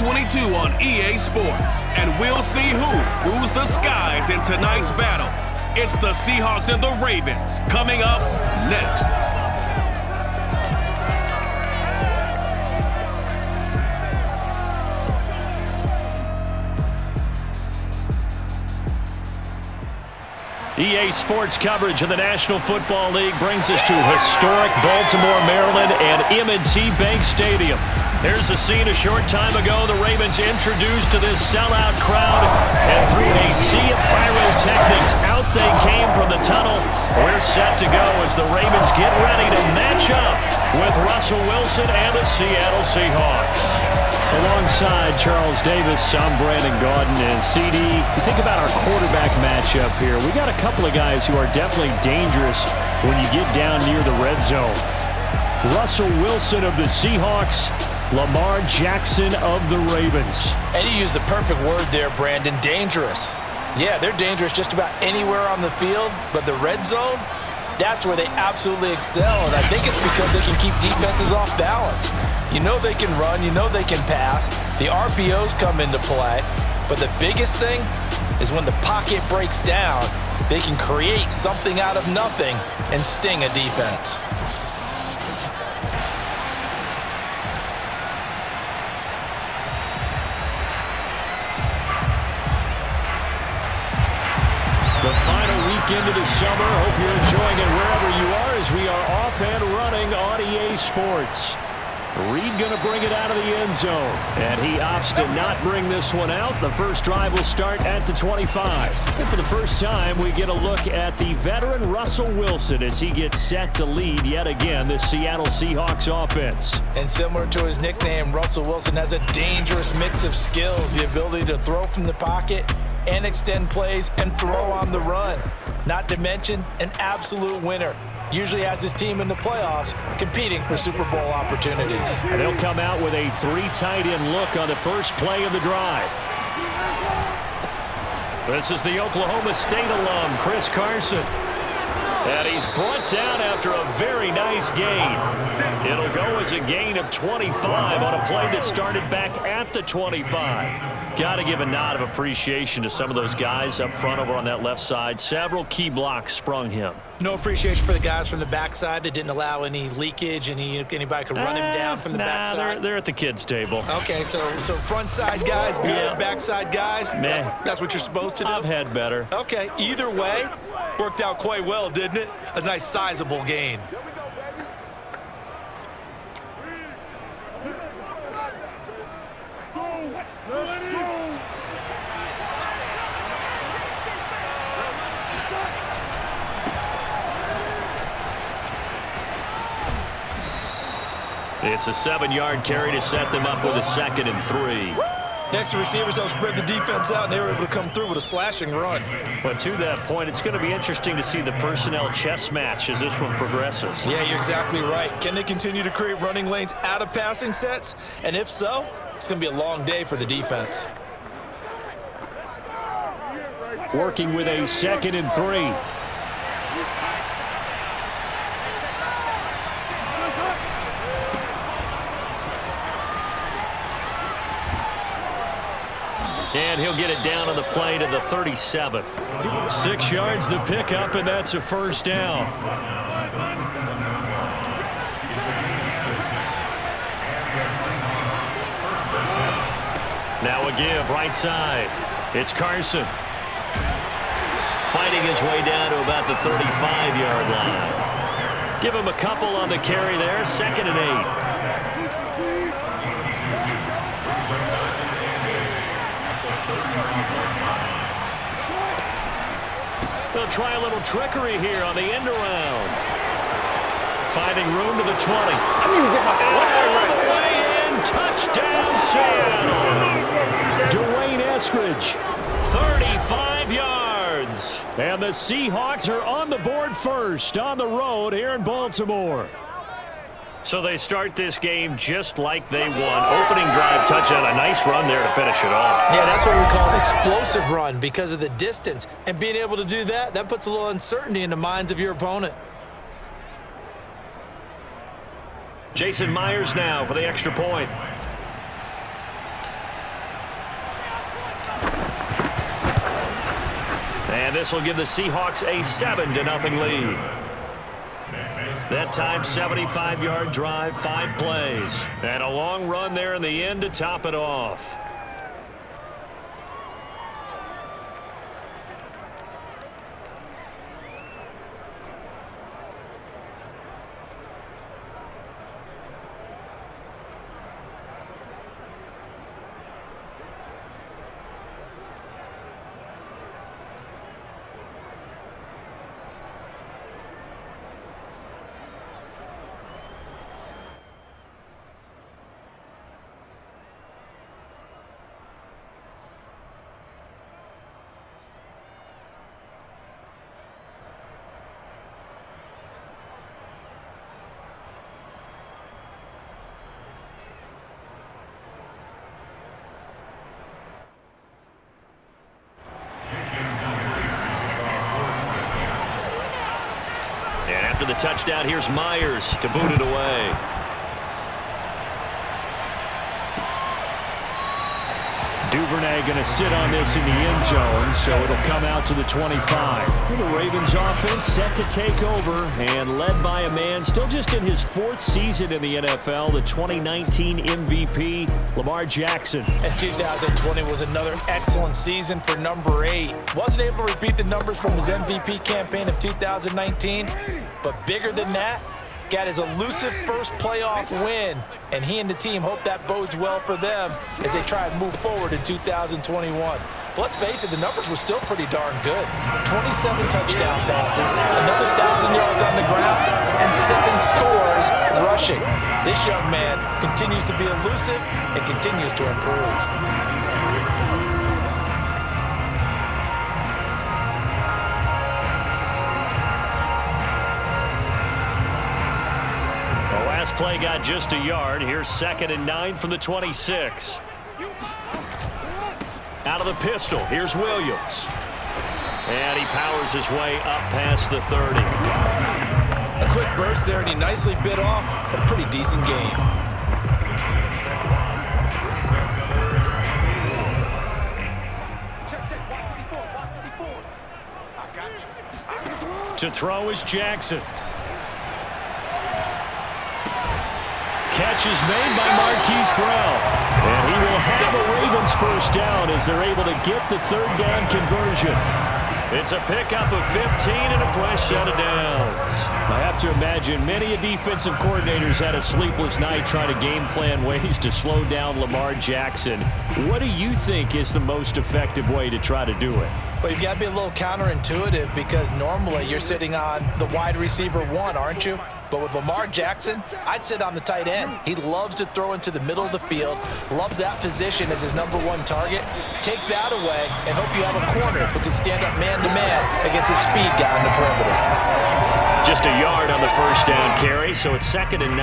2022 on EA Sports. And we'll see who rules the skies in tonight's battle. It's the Seahawks and the Ravens coming up next. EA Sports coverage of the National Football League brings us to historic Baltimore, Maryland, and M&T Bank Stadium. Here's a scene a short time ago. The Ravens introduced to this sellout crowd, and through a sea of pyrotechnics, out they came from the tunnel. We're set to go as the Ravens get ready to match up with Russell Wilson and the Seattle Seahawks. Alongside Charles Davis, I'm Brandon Gaudin, and CD, you think about our quarterback matchup here. We got a couple of guys who are definitely dangerous when you get down near the red zone. Russell Wilson of the Seahawks, Lamar Jackson of the Ravens. And you used the perfect word there, Brandon, dangerous. Yeah, they're dangerous just about anywhere on the field, but the red zone, that's where they absolutely excel, and I think it's because they can keep defenses off balance. You know they can run, you know they can pass. The RPOs come into play, but the biggest thing is when the pocket breaks down, they can create something out of nothing and sting a defense. The final weekend of the summer. Hope you're enjoying it wherever you are as we are off and running on EA Sports. Reed going to bring it out of the end zone, and he opts to not bring this one out. The first drive will start at the 25. And for the first time, we get a look at the veteran Russell Wilson as he gets set to lead yet again the Seattle Seahawks offense. And similar to his nickname, Russell Wilson has a dangerous mix of skills, the ability to throw from the pocket and extend plays and throw on the run. Not to mention an absolute winner. Usually has his team in the playoffs competing for Super Bowl opportunities. And they'll come out with a 3 tight end look on the first play of the drive. This is the Oklahoma State alum, Chris Carson. And he's brought down after a very nice gain. It'll go as a gain of 25 on a play that started back at the 25. Got to give a nod of appreciation to some of those guys up front over on that left side. Several key blocks sprung him. No appreciation for the guys from the backside that didn't allow any leakage, anybody could run him down from the backside. They're at the kids' table. Okay, so front side guys good, yeah. Backside guys, meh. That's what you're supposed to do? I've had better. Okay, either way, worked out quite well, didn't it? A nice sizable gain. It's a 7-yard carry to set them up with a 2nd and 3. Next, the receivers helped spread the defense out, and they were able to come through with a slashing run. But to that point, it's going to be interesting to see the personnel chess match as this one progresses. Yeah, you're exactly right. Can they continue to create running lanes out of passing sets? And if so, it's going to be a long day for the defense. Working with a 2nd and 3. And he'll get it down on the play to the 37. 6 yards the pickup, and that's a first down. Now a give right side. It's Carson. Fighting his way down to about the 35-yard line. Give him a couple on the carry there. 2nd and 8. They'll try a little trickery here on the end around. Finding room to the 20. I need to get my slide all the way in. Touchdown, Seattle. Dwayne Eskridge, 35 yards. And the Seahawks are on the board first on the road here in Baltimore. So they start this game just like they won. Opening drive touchdown, a nice run there to finish it off. Yeah, that's what we call an explosive run because of the distance. And being able to do that, that puts a little uncertainty in the minds of your opponent. Jason Myers now for the extra point. And this will give the Seahawks a 7-0 lead. That time, 75-yard drive, 5 plays. And a long run there in the end to top it off. And after the touchdown, here's Myers to boot it away. Duvernay going to sit on this in the end zone, so it'll come out to the 25. The Ravens offense set to take over and led by a man still just in his 4th season in the NFL, the 2019 MVP, Lamar Jackson. And 2020 was another excellent season for number 8. Wasn't able to repeat the numbers from his MVP campaign of 2019, but bigger than that, got his elusive first playoff win, and he and the team hope that bodes well for them as they try and move forward in 2021. But let's face it, the numbers were still pretty darn good. 27 touchdown passes, another 1,000 yards on the ground, and 7 scores rushing. This young man continues to be elusive and continues to improve. Last play got just a yard. Here's 2nd and 9 from the 26. Out of the pistol, here's Williams. And he powers his way up past the 30. A quick burst there, and he nicely bit off a pretty decent game. To throw is Jackson. Catch is made by Marquise Brown. And he will have a Ravens first down as they're able to get the 3rd down conversion. It's a pickup of 15 and a fresh set of downs. I have to imagine many defensive coordinators had a sleepless night trying to game plan ways to slow down Lamar Jackson. What do you think is the most effective way to try to do it? Well, you've got to be a little counterintuitive because normally you're sitting on the wide receiver 1, aren't you? But with Lamar Jackson, I'd sit on the tight end. He loves to throw into the middle of the field, loves that position as his number 1 target. Take that away and hope you have a corner who can stand up man-to-man against a speed guy on the perimeter. Just a yard on the first down carry, so it's 2nd and 9.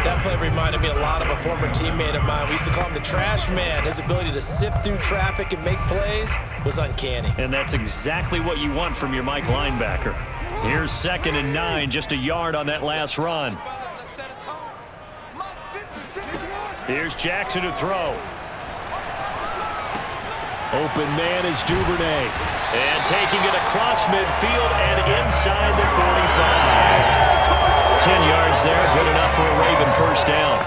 That play reminded me a lot of a former teammate of mine. We used to call him the trash man. His ability to sift through traffic and make plays was uncanny. And that's exactly what you want from your Mike linebacker. Here's 2nd and 9, just a yard on that last run. Here's Jackson to throw. Open man is Duvernay. And taking it across midfield and inside the 45. 10 yards there, good enough for a Raven first down.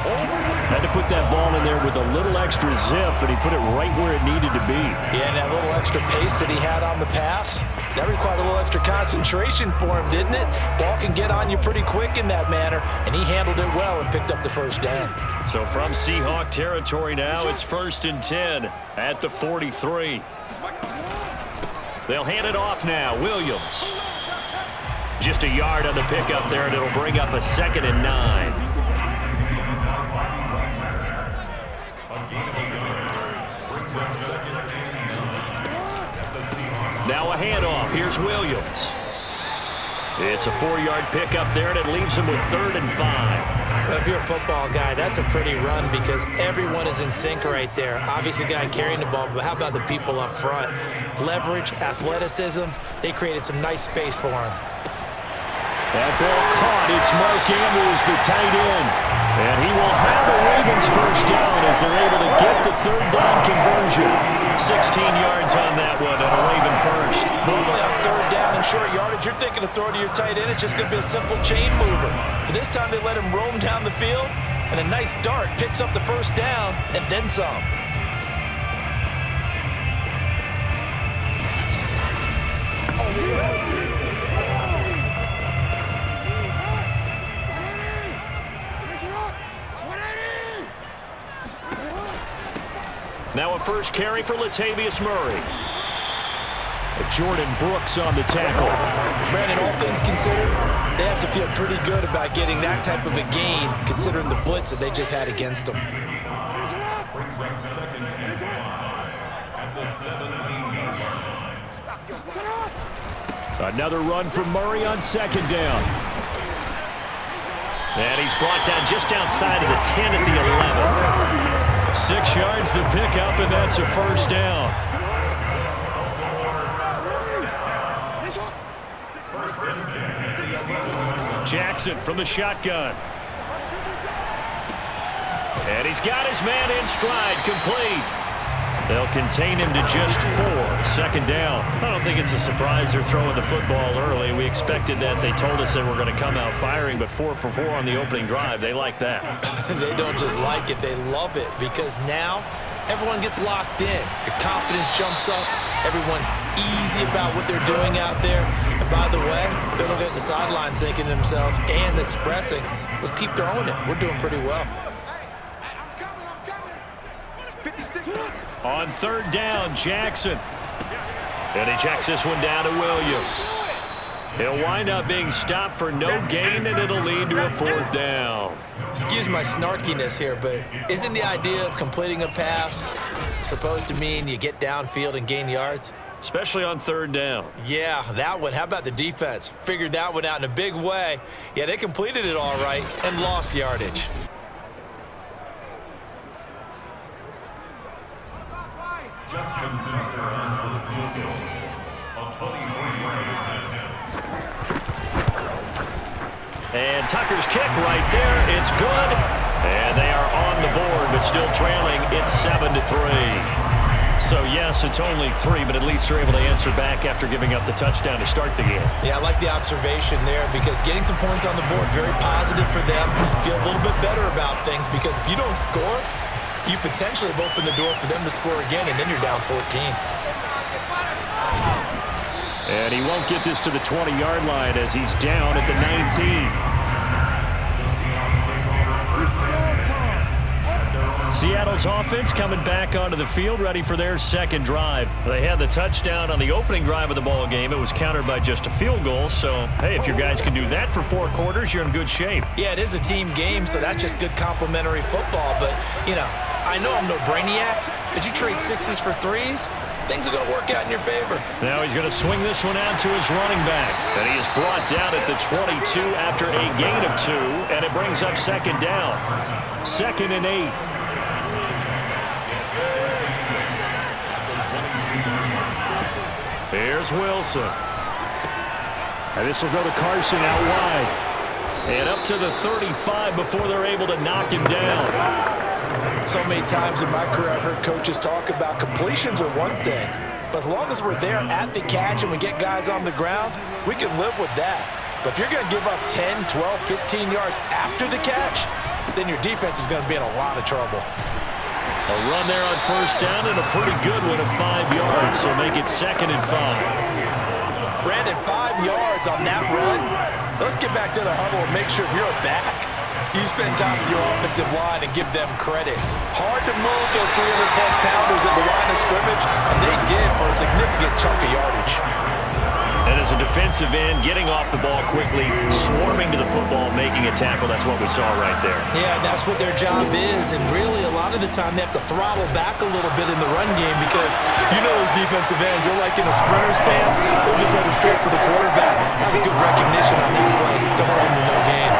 Had to put that ball in there with a little extra zip, but he put it right where it needed to be. Yeah, and that little extra pace that he had on the pass, that required a little extra concentration for him, didn't it? Ball can get on you pretty quick in that manner, and he handled it well and picked up the first down. So from Seahawk territory now, it's 1st and 10 at the 43. They'll hand it off now. Williams. Just a yard on the pickup there, and it'll bring up a 2nd and 9. Now a handoff. Here's Williams. It's a 4-yard pickup there, and it leaves him with 3rd and 5. But if you're a football guy, that's a pretty run because everyone is in sync right there. Obviously, the guy carrying the ball, but how about the people up front? Leverage, athleticism, they created some nice space for him. That ball caught. It's Mark Andrews, the tight end. And he will have the Ravens first down as they're able to get the 3rd down conversion. 16 yards on that one, and a Raven first. short yardage, you're thinking of throwing to your tight end. It's just going to be a simple chain mover. But this time they let him roam down the field, and a nice dart picks up the first down and then some. Now a first carry for Latavius Murray. Jordan Brooks on the tackle. Brandon, all things considered, they have to feel pretty good about getting that type of a gain, considering the blitz that they just had against them. Another run from Murray on second down. And he's brought down just outside of the 10 at the 11. 6 yards the pickup, and that's a first down. Jackson from the shotgun. And he's got his man in stride, complete. They'll contain him to just 4. Second down. I don't think it's a surprise they're throwing the football early. We expected that. They told us they were going to come out firing, but 4 for 4 on the opening drive. They like that. They don't just like it, they love it, because now everyone gets locked in. Your confidence jumps up. Everyone's easy about what they're doing out there. And by the way, they're looking at the sideline thinking to themselves and expressing, let's keep throwing it. We're doing pretty well. On third down, Jackson. And he checks this one down to Williams. He'll wind up being stopped for no gain, and it'll lead to a 4th down. Excuse my snarkiness here, but isn't the idea of completing a pass supposed to mean you get downfield and gain yards? Especially on third down. Yeah, that one. How about the defense? Figured that one out in a big way. Yeah, they completed it all right and lost yardage. And Tucker's kick right there. It's good. And they are on the board, but still trailing. It's 7-3. So, yes, it's only 3, but at least they're able to answer back after giving up the touchdown to start the game. Yeah, I like the observation there, because getting some points on the board, very positive for them. Feel a little bit better about things, because if you don't score, you potentially have opened the door for them to score again, and then you're down 14. And he won't get this to the 20-yard line as he's down at the 19. Seattle's offense coming back onto the field, ready for their second drive. They had the touchdown on the opening drive of the ball game. It was countered by just a field goal. So, hey, if your guys can do that for 4 quarters, you're in good shape. Yeah, it is a team game, so that's just good complimentary football. But, you know, I know I'm no brainiac, but you trade 6s for 3s, things are going to work out in your favor. Now he's going to swing this one out to his running back. And he is brought down at the 22 after a gain of 2, and it brings up second down. 2nd and 8. Here's Wilson. And this will go to Carson out wide. And up to the 35 before they're able to knock him down. So many times in my career I've heard coaches talk about completions are one thing, but as long as we're there at the catch and we get guys on the ground, we can live with that. But if you're going to give up 10, 12, 15 yards after the catch, then your defense is going to be in a lot of trouble. A run there on first down and a pretty good one of 5 yards, so make it 2nd and 5. Brandon, 5 yards on that run. Let's get back to the huddle and make sure you're back. You spend time with your offensive line and give them credit. Hard to move those 300-plus pounders at the line of scrimmage, and they did for a significant chunk of yardage. And as a defensive end, getting off the ball quickly, swarming to the football, making a tackle, that's what we saw right there. Yeah, that's what their job is, and really a lot of the time they have to throttle back a little bit in the run game, because you know those defensive ends, they're like in a sprinter stance, they're just headed straight for the quarterback. That was good recognition on that play to hold him to no gain.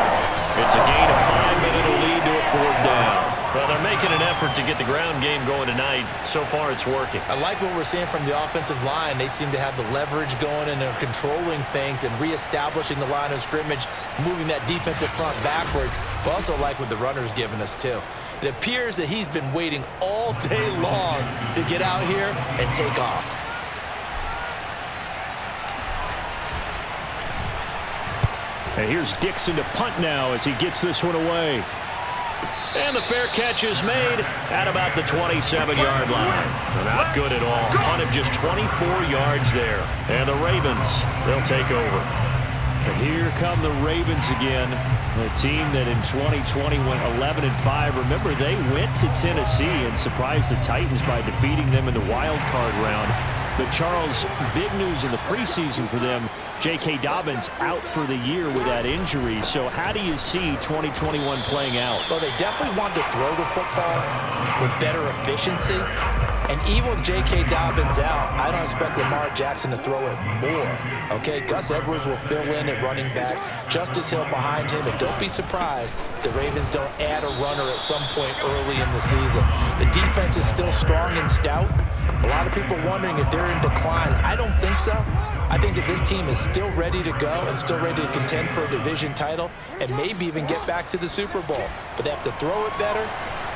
It's a gain of 5, and it'll lead to a 4th down. Well, they're making an effort to get the ground game going tonight. So far, it's working. I like what we're seeing from the offensive line. They seem to have the leverage going, and they're controlling things and reestablishing the line of scrimmage, moving that defensive front backwards. But also like what the runner's giving us, too. It appears that he's been waiting all day long to get out here and take off. And here's Dixon to punt now as he gets this one away. And the fair catch is made at about the 27-yard line. Not good at all. Punt of just 24 yards there. And the Ravens, they'll take over. And here come the Ravens again. A team that in 2020 went 11-5. Remember, they went to Tennessee and surprised the Titans by defeating them in the wild card round. But Charles, big news in the preseason for them. J.K. Dobbins out for the year with that injury. So how do you see 2021 playing out? Well, they definitely want to throw the football with better efficiency. And even with J.K. Dobbins out, I don't expect Lamar Jackson to throw it more. Okay, Gus Edwards will fill in at running back. Justice Hill behind him. And don't be surprised if the Ravens don't add a runner at some point early in the season. The defense is still strong and stout. A lot of people wondering if they're in decline. I don't think so. I think that this team is still ready to go and still ready to contend for a division title and maybe even get back to the Super Bowl. But they have to throw it better,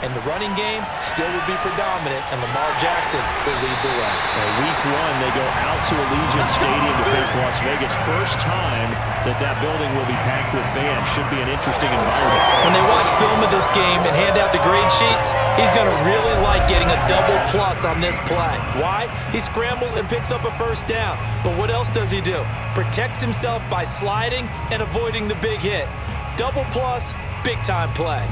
and the running game still will be predominant, and Lamar Jackson will lead the way. Week 1, they go out to Allegiant Stadium to face Las Vegas. First time that building will be packed with fans. Should be an interesting environment. When they watch film of this game and hand out the grade sheets, he's going to really like getting a double plus on this play. Why? He scrambles and picks up a first down. But what else does he do? Protects himself by sliding and avoiding the big hit. Double plus, big time play.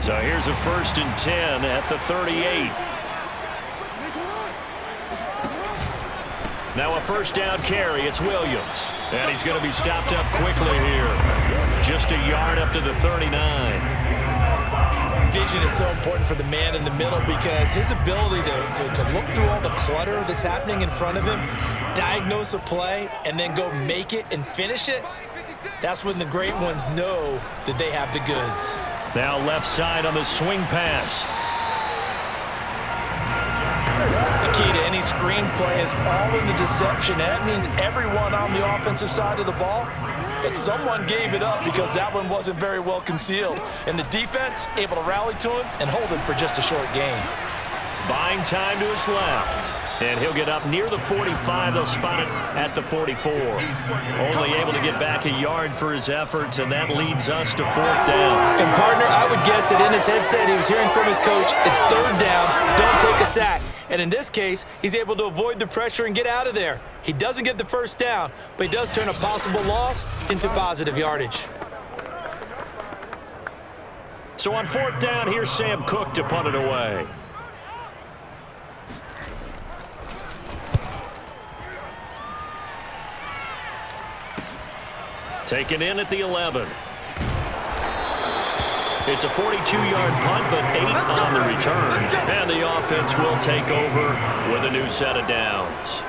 So here's a 1st and 10 at the 38. Now a first down carry. It's Williams. And he's going to be stopped up quickly here. Just a yard up to the 39. Vision is so important for the man in the middle because his ability to look through all the clutter that's happening in front of him, diagnose a play, and then go make it and finish it, that's when the great ones know that they have the goods. Now left side on the swing pass. The key to any screen play is all in the deception. That means everyone on the offensive side of the ball, but someone gave it up because that one wasn't very well concealed. And the defense able to rally to him and hold him for just a short gain. Buying time to his left. And he'll get up near the 45. They'll spot it at the 44. Only able to get back a yard for his efforts, and that leads us to 4th down. And, partner, I would guess that in his headset he was hearing from his coach, it's 3rd down, don't take a sack. And in this case, he's able to avoid the pressure and get out of there. He doesn't get the first down, but he does turn a possible loss into positive yardage. So on 4th down, here's Sam Cook to punt it away. Taken in at the 11. It's a 42-yard punt, but 8 on the return. And the offense will take over with a new set of downs.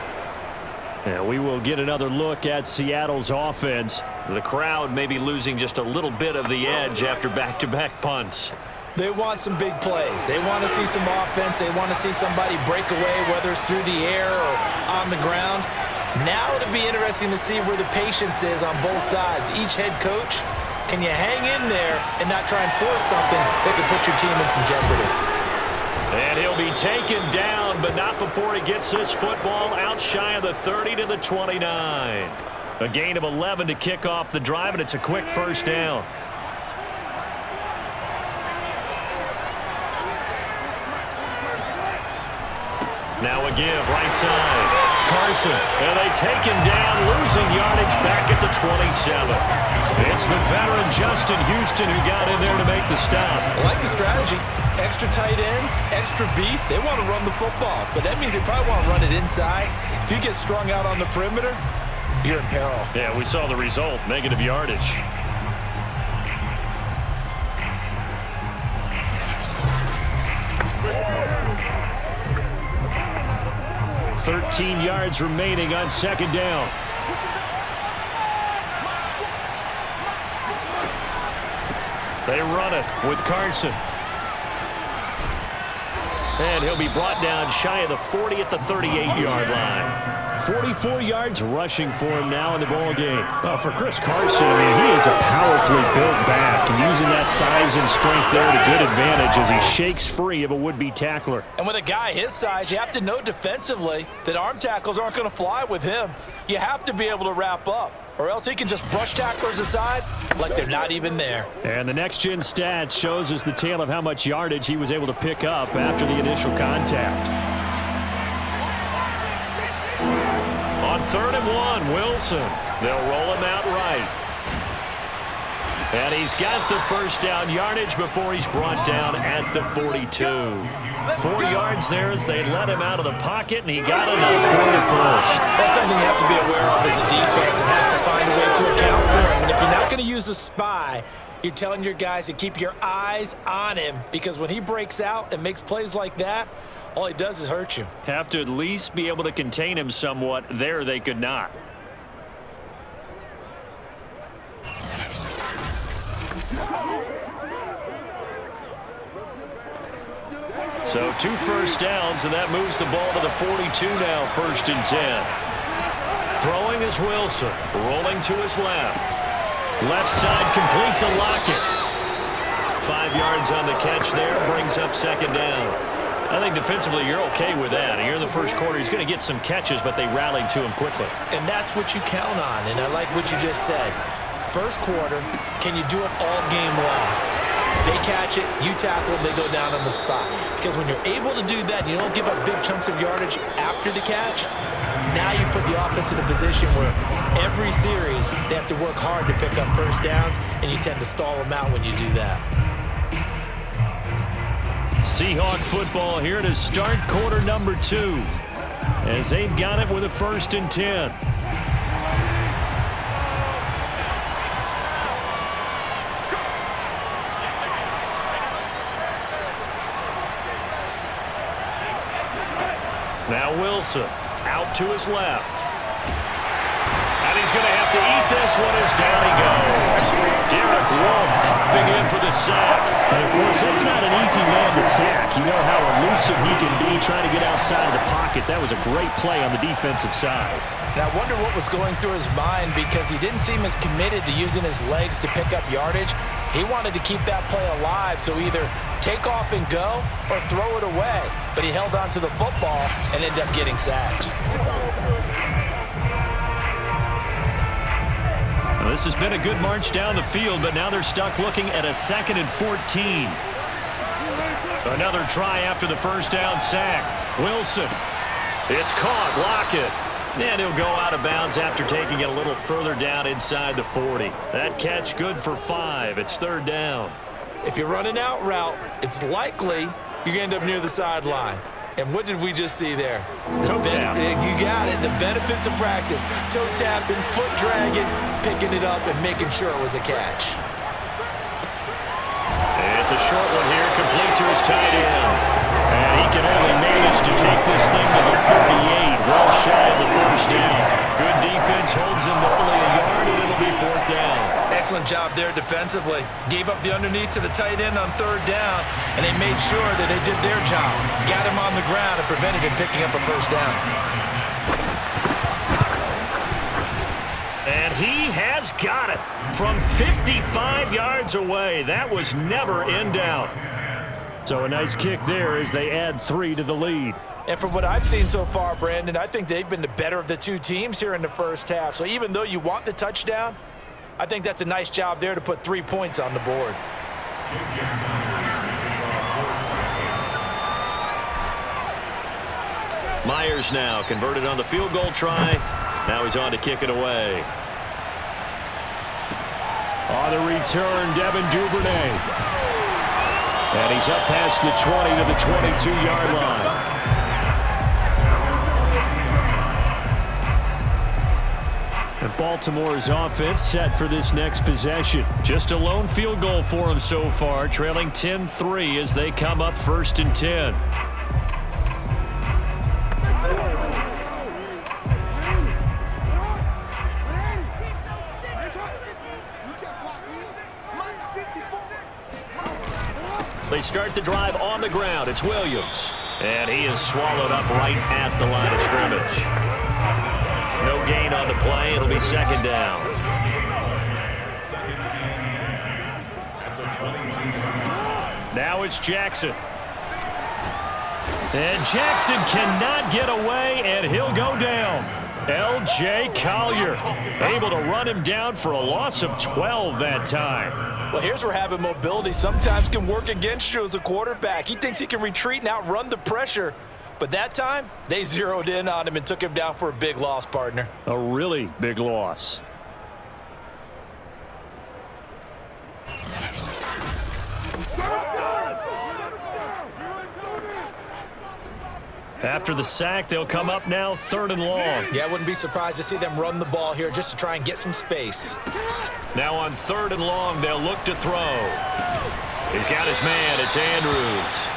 And we will get another look at Seattle's offense. The crowd may be losing just a little bit of the edge after back-to-back punts. They want some big plays. They want to see some offense. They want to see somebody break away, whether it's through the air or on the ground. Now it'll be interesting to see where the patience is on both sides. Each head coach, can you hang in there and not try and force something that could put your team in some jeopardy? And he'll be taken down, but not before he gets this football out shy of the 30 to the 29. A gain of 11 to kick off the drive, and it's a quick first down. Now a give, right side. Carson, and they take him down, losing yardage back at the 27. It's the veteran Justin Houston who got in there to make the stop. I like the strategy. Extra tight ends, extra beef. They want to run the football, but that means they probably want to run it inside. If you get strung out on the perimeter, you're in peril. Yeah, we saw the result, negative yardage. $13 yards remaining on 2nd down. They run it with Carson. And he'll be brought down shy of the 40 at the 38-yard line. 44 yards rushing for him now in the ball game. Well, for Chris Carson, I mean, he is a powerfully built back, and using that got size and strength there to good advantage as he shakes free of a would-be tackler. And with a guy his size, you have to know defensively that arm tackles aren't going to fly with him. You have to be able to wrap up, or else he can just brush tacklers aside like they're not even there. And the next-gen stats shows us the tale of how much yardage he was able to pick up after the initial contact. On 3rd and 1, Wilson. They'll roll him out right. And he's got the first down yardage before he's brought down at the 42. 4 yards there as they let him out of the pocket, and he got enough for the first. That's something you have to be aware of as a defense and have to find a way to account for him. And if you're not going to use a spy, you're telling your guys to keep your eyes on him, because when he breaks out and makes plays like that, all he does is hurt you. Have to at least be able to contain him somewhat. There they could not. So 2 first downs, and that moves the ball to the 42 now, 1st and 10. Throwing is Wilson, rolling to his left. Left side complete to Lockett. 5 yards on the catch there, brings up 2nd down. I think defensively you're okay with that. Here in the first quarter, he's going to get some catches, but they rallied to him quickly. And that's what you count on, and I like what you just said. First quarter, can you do it all game long? They catch it, you tackle them, they go down on the spot. Because when you're able to do that, you don't give up big chunks of yardage after the catch, now you put the offense in a position where every series they have to work hard to pick up first downs, and you tend to stall them out when you do that. Seahawk football here to start quarter number 2 as they've got it with a 1st and 10. Now Wilson out to his left. And he's going to have to eat this one as down he goes. Derek Wolf popping in for the sack. And, of course, that's not an easy man to sack. You know how elusive he can be trying to get outside of the pocket. That was a great play on the defensive side. Now, I wonder what was going through his mind, because he didn't seem as committed to using his legs to pick up yardage. He wanted to keep that play alive, so either take off and go or throw it away. But he held on to the football and ended up getting sacked. Well, this has been a good march down the field, but now they're stuck looking at a 2nd and 14. Another try after the first down sack. Wilson. It's caught. Lockett. And he'll go out of bounds after taking it a little further down inside the 40. That catch good for 5. It's 3rd down. If you're running out route, it's likely you're going to end up near the sideline. And what did we just see there? Toe tap. You got it. The benefits of practice. Toe tapping, foot dragging, picking it up, and making sure it was a catch. It's a short one here, complete to his tight end. And he can only manage to take this thing to the 38, well shy of the first down. Good defense holds him to only a yard, and it'll be 4th down. Excellent job there defensively. Gave up the underneath to the tight end on 3rd down, and they made sure that they did their job. Got him on the ground and prevented him picking up a first down. And he has got it from 55 yards away. That was never in doubt. So a nice kick there as they add 3 to the lead. And from what I've seen so far, Brandon, I think they've been the better of the two teams here in the first half. So even though you want the touchdown, I think that's a nice job there to put 3 points on the board. Myers now converted on the field goal try. Now he's on to kick it away. On the return, Devin Duvernay. And he's up past the 20 to the 22-yard line. And Baltimore's offense set for this next possession. Just a lone field goal for them so far, trailing 10-3 as they come up 1st and 10. They start the drive on the ground. It's Williams. And he is swallowed up right at the line of scrimmage. No gain on the play. It'll be 2nd down. Now it's Jackson. And Jackson cannot get away, and he'll go down. L.J. Collier able to run him down for a loss of 12 that time. Well, here's where having mobility sometimes can work against you as a quarterback. He thinks he can retreat and outrun the pressure. But that time, they zeroed in on him and took him down for a big loss, partner. A really big loss. After the sack, they'll come up now 3rd and long. Yeah, I wouldn't be surprised to see them run the ball here just to try and get some space. Now on 3rd and long, they'll look to throw. He's got his man. It's Andrews.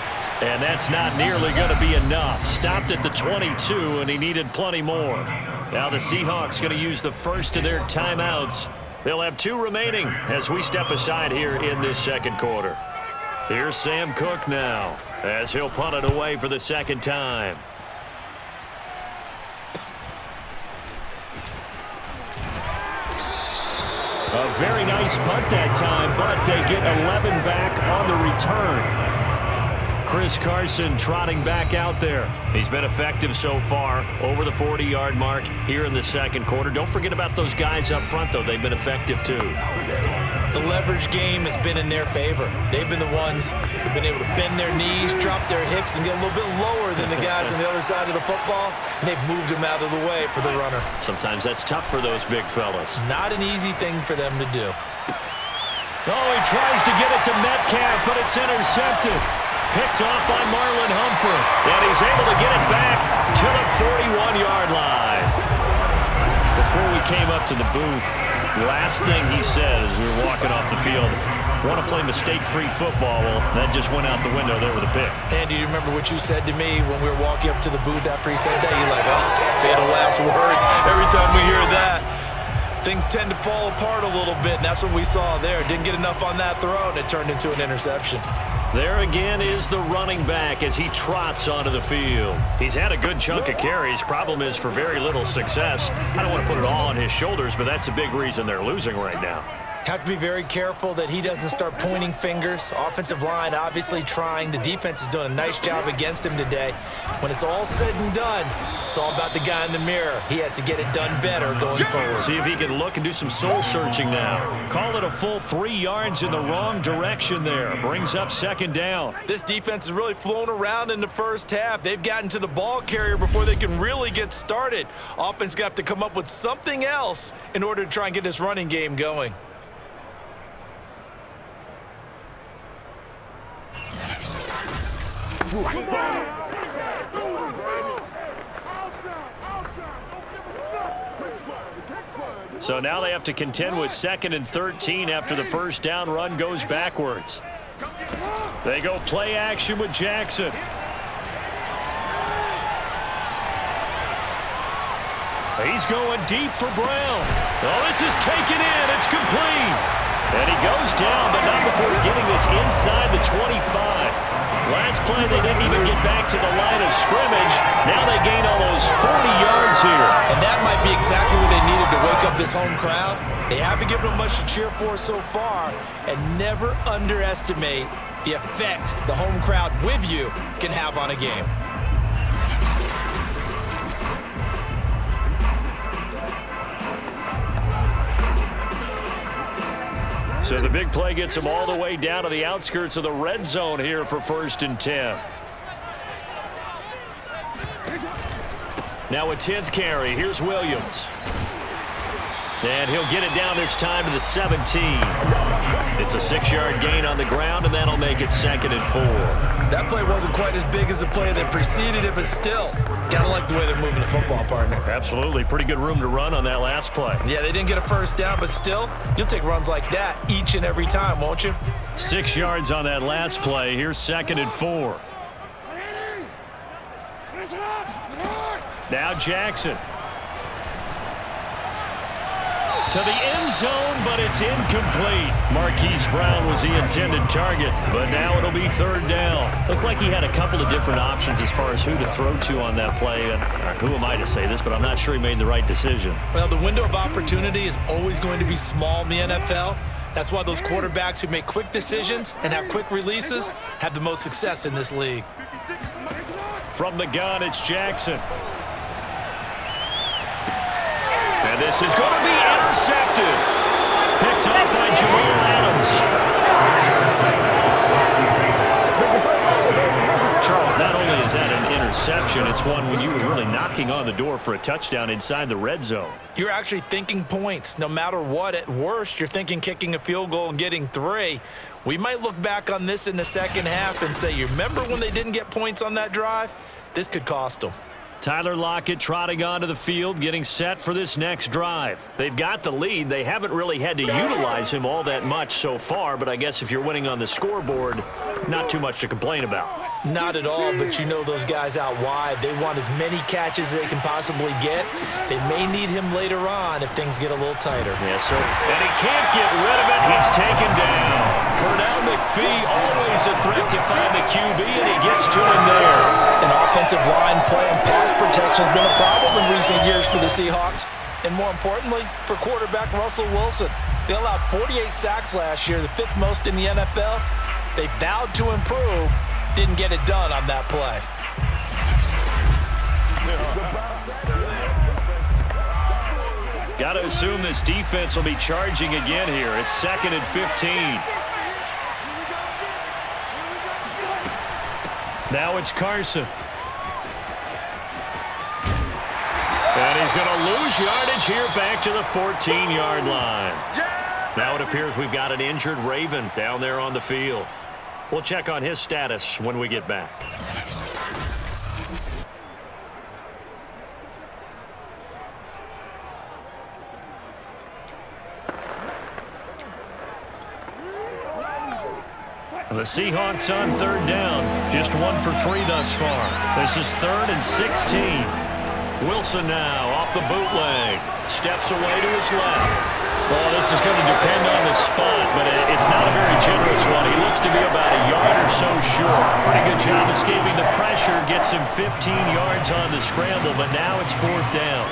And that's not nearly going to be enough. Stopped at the 22, and he needed plenty more. Now the Seahawks going to use the first of their timeouts. They'll have 2 remaining as we step aside here in this second quarter. Here's Sam Cook now as he'll punt it away for the second time. A very nice punt that time, but they get 11 back on the return. Chris Carson trotting back out there. He's been effective so far, over the 40-yard mark here in the second quarter. Don't forget about those guys up front, though. They've been effective, too. The leverage game has been in their favor. They've been the ones who've been able to bend their knees, drop their hips, and get a little bit lower than the guys on the other side of the football, and they've moved them out of the way for the runner. Sometimes that's tough for those big fellas. Not an easy thing for them to do. Oh, he tries to get it to Metcalf, but it's intercepted. Picked off by Marlon Humphrey, and he's able to get it back to the 41-yard line. Before we came up to the booth, the last thing he said as we were walking off the field, want to play mistake-free football. Well, that just went out the window there with a pick. Andy, do you remember what you said to me when we were walking up to the booth after he said that? You're like, oh, fatal last words. Every time we hear that, things tend to fall apart a little bit, and that's what we saw there. Didn't get enough on that throw, and it turned into an interception. There again is the running back as he trots onto the field. He's had a good chunk of carries. Problem is for very little success. I don't want to put it all on his shoulders, but that's a big reason they're losing right now. Have to be very careful that he doesn't start pointing fingers. Offensive line obviously trying. The defense is doing a nice job against him today. When it's all said and done, it's all about the guy in the mirror. He has to get it done better going forward. See if he can look and do some soul searching now. Call it a full 3 yards in the wrong direction there. Brings up 2nd down. This defense is really flown around in the first half. They've gotten to the ball carrier before they can really get started. Offense got to come up with something else in order to try and get this running game going. So now they have to contend with 2nd and 13 after the first down run goes backwards. They go play action with Jackson. He's going deep for Brown. Oh, this is taken in. It's complete. And he goes down, but not before getting this inside the 25. Last play, they didn't even get back to the line of scrimmage. Now they gain almost 40 yards here. And that might be exactly what they needed to wake up this home crowd. They haven't given them much to cheer for so far. And never underestimate the effect the home crowd with you can have on a game. So the big play gets him all the way down to the outskirts of the red zone here for 1st and 10. Now a 10th carry. Here's Williams. And he'll get it down this time to the 17. It's a 6-yard gain on the ground, and that'll make it 2nd and 4. That play wasn't quite as big as the play that preceded it, but still, gotta like the way they're moving the football, partner. Absolutely. Pretty good room to run on that last play. Yeah, they didn't get a first down, but still, you'll take runs like that each and every time, won't you? 6 yards on that last play. Here's 2nd and 4. Now Jackson. To the end zone, but it's incomplete. Marquise Brown was the intended target, but now it'll be 3rd down. Looked like he had a couple of different options as far as who to throw to on that play. And who am I to say this, but I'm not sure he made the right decision. Well, the window of opportunity is always going to be small in the NFL. That's why those quarterbacks who make quick decisions and have quick releases have the most success in this league. From the gun, it's Jackson. And this is going to be intercepted. Picked up by Jamal Adams. Charles, not only is that an interception, it's one when you were really knocking on the door for a touchdown inside the red zone. You're actually thinking points. No matter what, at worst, you're thinking kicking a field goal and getting 3. We might look back on this in the second half and say, you remember when they didn't get points on that drive? This could cost them. Tyler Lockett trotting onto the field, getting set for this next drive. They've got the lead. They haven't really had to utilize him all that much so far, but I guess if you're winning on the scoreboard, not too much to complain about. Not at all, but you know those guys out wide, they want as many catches as they can possibly get. They may need him later on if things get a little tighter. Yes, sir. And he can't get rid of it. He's taken down. Pernell McPhee, always a threat to find the QB, and he gets to him there. An offensive line play and pass protection has been a problem in recent years for the Seahawks, and more importantly, for quarterback Russell Wilson. They allowed 48 sacks last year, the 5th most in the NFL. They vowed to improve, didn't get it done on that play. Got to assume this defense will be charging again here. It's 2nd and 15. Now it's Carson. And he's going to lose yardage here back to the 14-yard line. Now it appears we've got an injured Raven down there on the field. We'll check on his status when we get back. The Seahawks on 3rd down. Just 1 for 3 thus far. This is 3rd and 16. Wilson now off the bootleg. Steps away to his left. Well, this is going to depend on the spot, but it's not a very generous one. He looks to be about a yard or so short. Pretty good job escaping the pressure. Gets him 15 yards on the scramble, but now it's 4th down.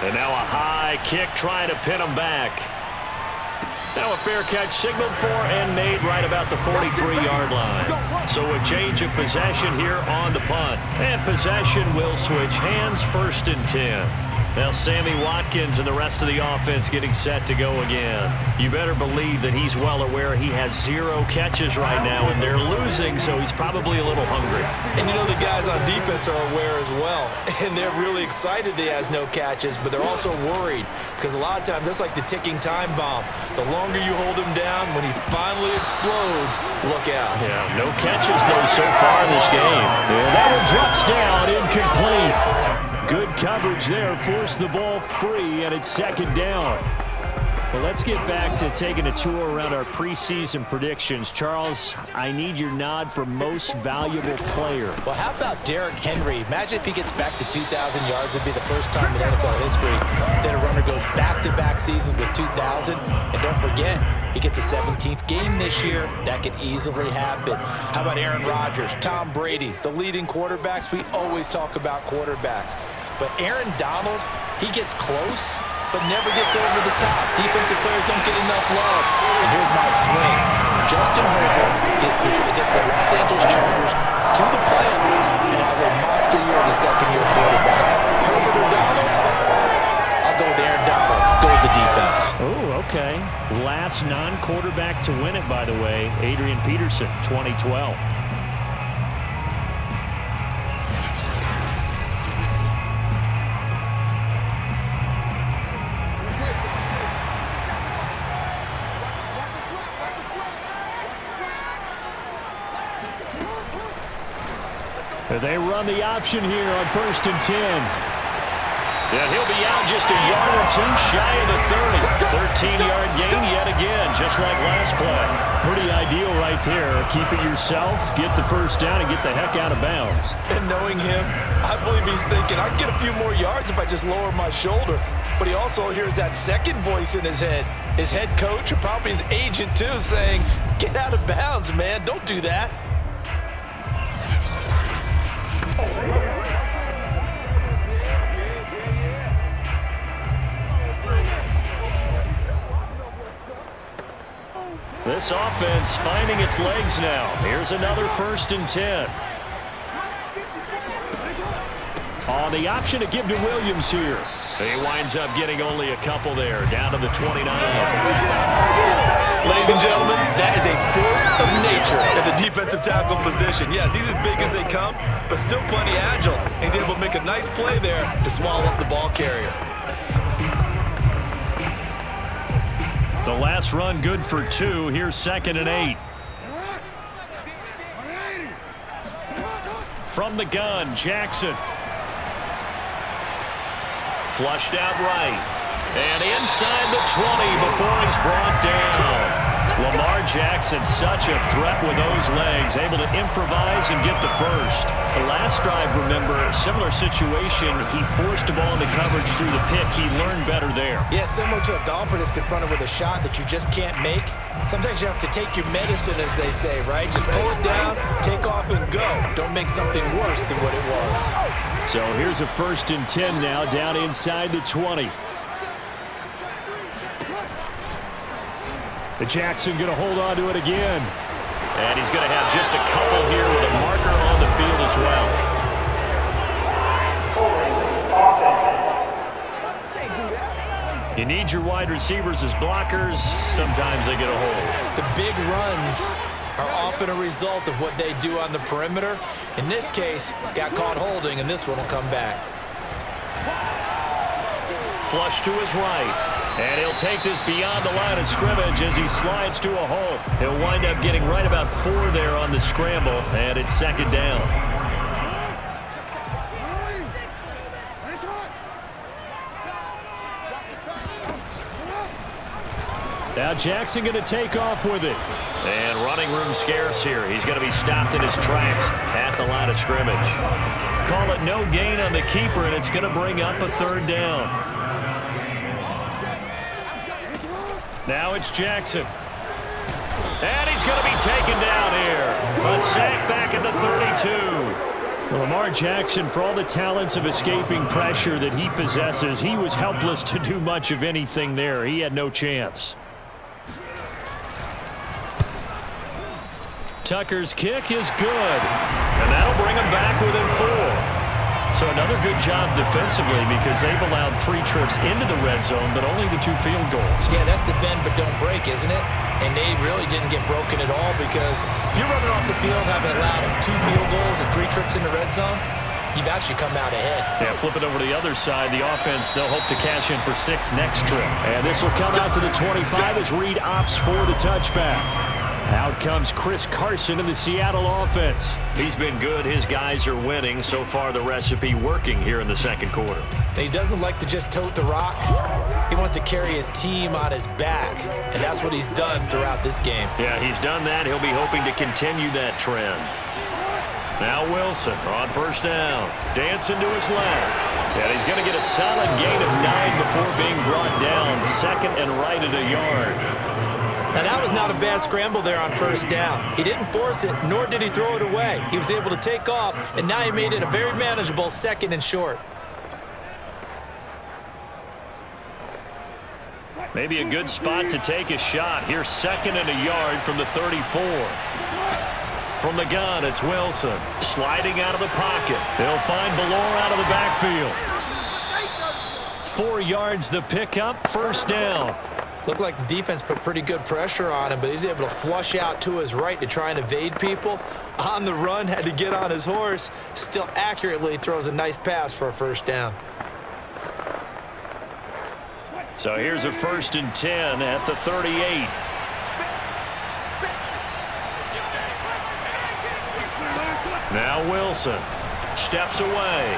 And now a high kick trying to pin him back. Now a fair catch signaled for and made right about the 43-yard line. So a change of possession here on the punt. And possession will switch hands, 1st and 10. Now Sammy Watkins and the rest of the offense getting set to go again. You better believe that he's well aware he has 0 catches right now, and they're losing, so he's probably a little hungry. And you know the guys on defense are aware as well. And they're really excited that he has no catches, but they're also worried because a lot of times that's like the ticking time bomb. The longer you hold him down, when he finally explodes, look out. Yeah, no catches, though, so far in this game. And that one drops down, incomplete. Good coverage there, forced the ball free, and it's 2nd down. Well, let's get back to taking a tour around our preseason predictions. Charles, I need your nod for most valuable player. Well, how about Derrick Henry? Imagine if he gets back to 2,000 yards. It'd be the first time in NFL history that a runner goes back-to-back seasons with 2,000. And don't forget, he gets a 17th game this year. That could easily happen. How about Aaron Rodgers, Tom Brady, the leading quarterbacks? We always talk about quarterbacks. But Aaron Donald, he gets close, but never gets over the top. Defensive players don't get enough love. And here's my swing. Justin Herbert gets the Los Angeles Chargers to the playoffs and has a monster year as a second-year quarterback. Herbert or Donald? I'll go with Aaron Donald. Go with the defense. Oh, okay. Last non-quarterback to win it, by the way, Adrian Peterson, 2012. They run the option here on 1st and 10. And he'll be out just a yard or 2 shy of the 30. 13-yard gain yet again, just like last play. Pretty ideal right there. Keep it yourself, get the 1st down, and get the heck out of bounds. And knowing him, I believe he's thinking, I can get a few more yards if I just lower my shoulder. But he also hears that second voice in his head. His head coach, and probably his agent too, saying, get out of bounds, man. Don't do that. This offense finding its legs now. Here's another 1st and 10. On the option to give to Williams here. He winds up getting only a couple there, down to the 29. Ladies and gentlemen, that is a force of nature at the defensive tackle position. Yes, he's as big as they come, but still plenty agile. He's able to make a nice play there to swallow up the ball carrier. The last run good for 2. Here's 2nd and 8. From the gun, Jackson. Flushed out right. And inside the 20 before he's brought down. Lamar Jackson, such a threat with those legs, able to improvise and get the first. The last drive, remember, similar situation. He forced a ball into coverage through the pick. He learned better there. Yeah, similar to a golfer that's confronted with a shot that you just can't make. Sometimes you have to take your medicine, as they say, right? Just pull it down, take off, and go. Don't make something worse than what it was. So here's a 1st and 10 now, down inside the 20. The Jackson going to hold on to it again. And he's going to have just a couple here with a marker on the field as well. You need your wide receivers as blockers. Sometimes they get a hold. The big runs are often a result of what they do on the perimeter. In this case, got caught holding, and this one will come back. Flush to his right. And he'll take this beyond the line of scrimmage as he slides to a hole. He'll wind up getting right about 4 there on the scramble, and it's 2nd down. Now Jackson going to take off with it. And running room scarce here. He's going to be stopped in his tracks at the line of scrimmage. Call it no gain on the keeper, and it's going to bring up a 3rd down. Now it's Jackson. And he's going to be taken down here. A sack back at the 32. Well, Lamar Jackson, for all the talents of escaping pressure that he possesses, he was helpless to do much of anything there. He had no chance. Tucker's kick is good. And that'll bring him back within 4. So another good job defensively because they've allowed 3 trips into the red zone, but only the 2 field goals. Yeah, that's the bend but don't break, isn't it? And they really didn't get broken at all because if you're running off the field having allowed 2 field goals and 3 trips in the red zone, you've actually come out ahead. Yeah, flip it over to the other side. The offense, they'll hope to cash in for 6 next trip. And this will come out to the 25 as Reed opts for the touchback. Out comes Chris Carson in the Seattle offense. He's been good. His guys are winning. So far, the recipe working here in the 2nd quarter. He doesn't like to just tote the rock. He wants to carry his team on his back, and that's what he's done throughout this game. Yeah, he's done that. He'll be hoping to continue that trend. Now Wilson on 1st down. Dancing to his left. And he's going to get a solid gain of 9 before being brought down. 2nd and right at a yard. Now, that was not a bad scramble there on 1st down. He didn't force it, nor did he throw it away. He was able to take off, and now he made it a very manageable 2nd and short. Maybe a good spot to take a shot. Here's 2nd and a yard from the 34. From the gun, it's Wilson. Sliding out of the pocket. He'll find Baltimore out of the backfield. 4 yards the pickup, 1st down. Looked like the defense put pretty good pressure on him, but he's able to flush out to his right to try and evade people. On the run, had to get on his horse. Still accurately throws a nice pass for a 1st down. So here's a 1st and 10 at the 38. Now Wilson steps away.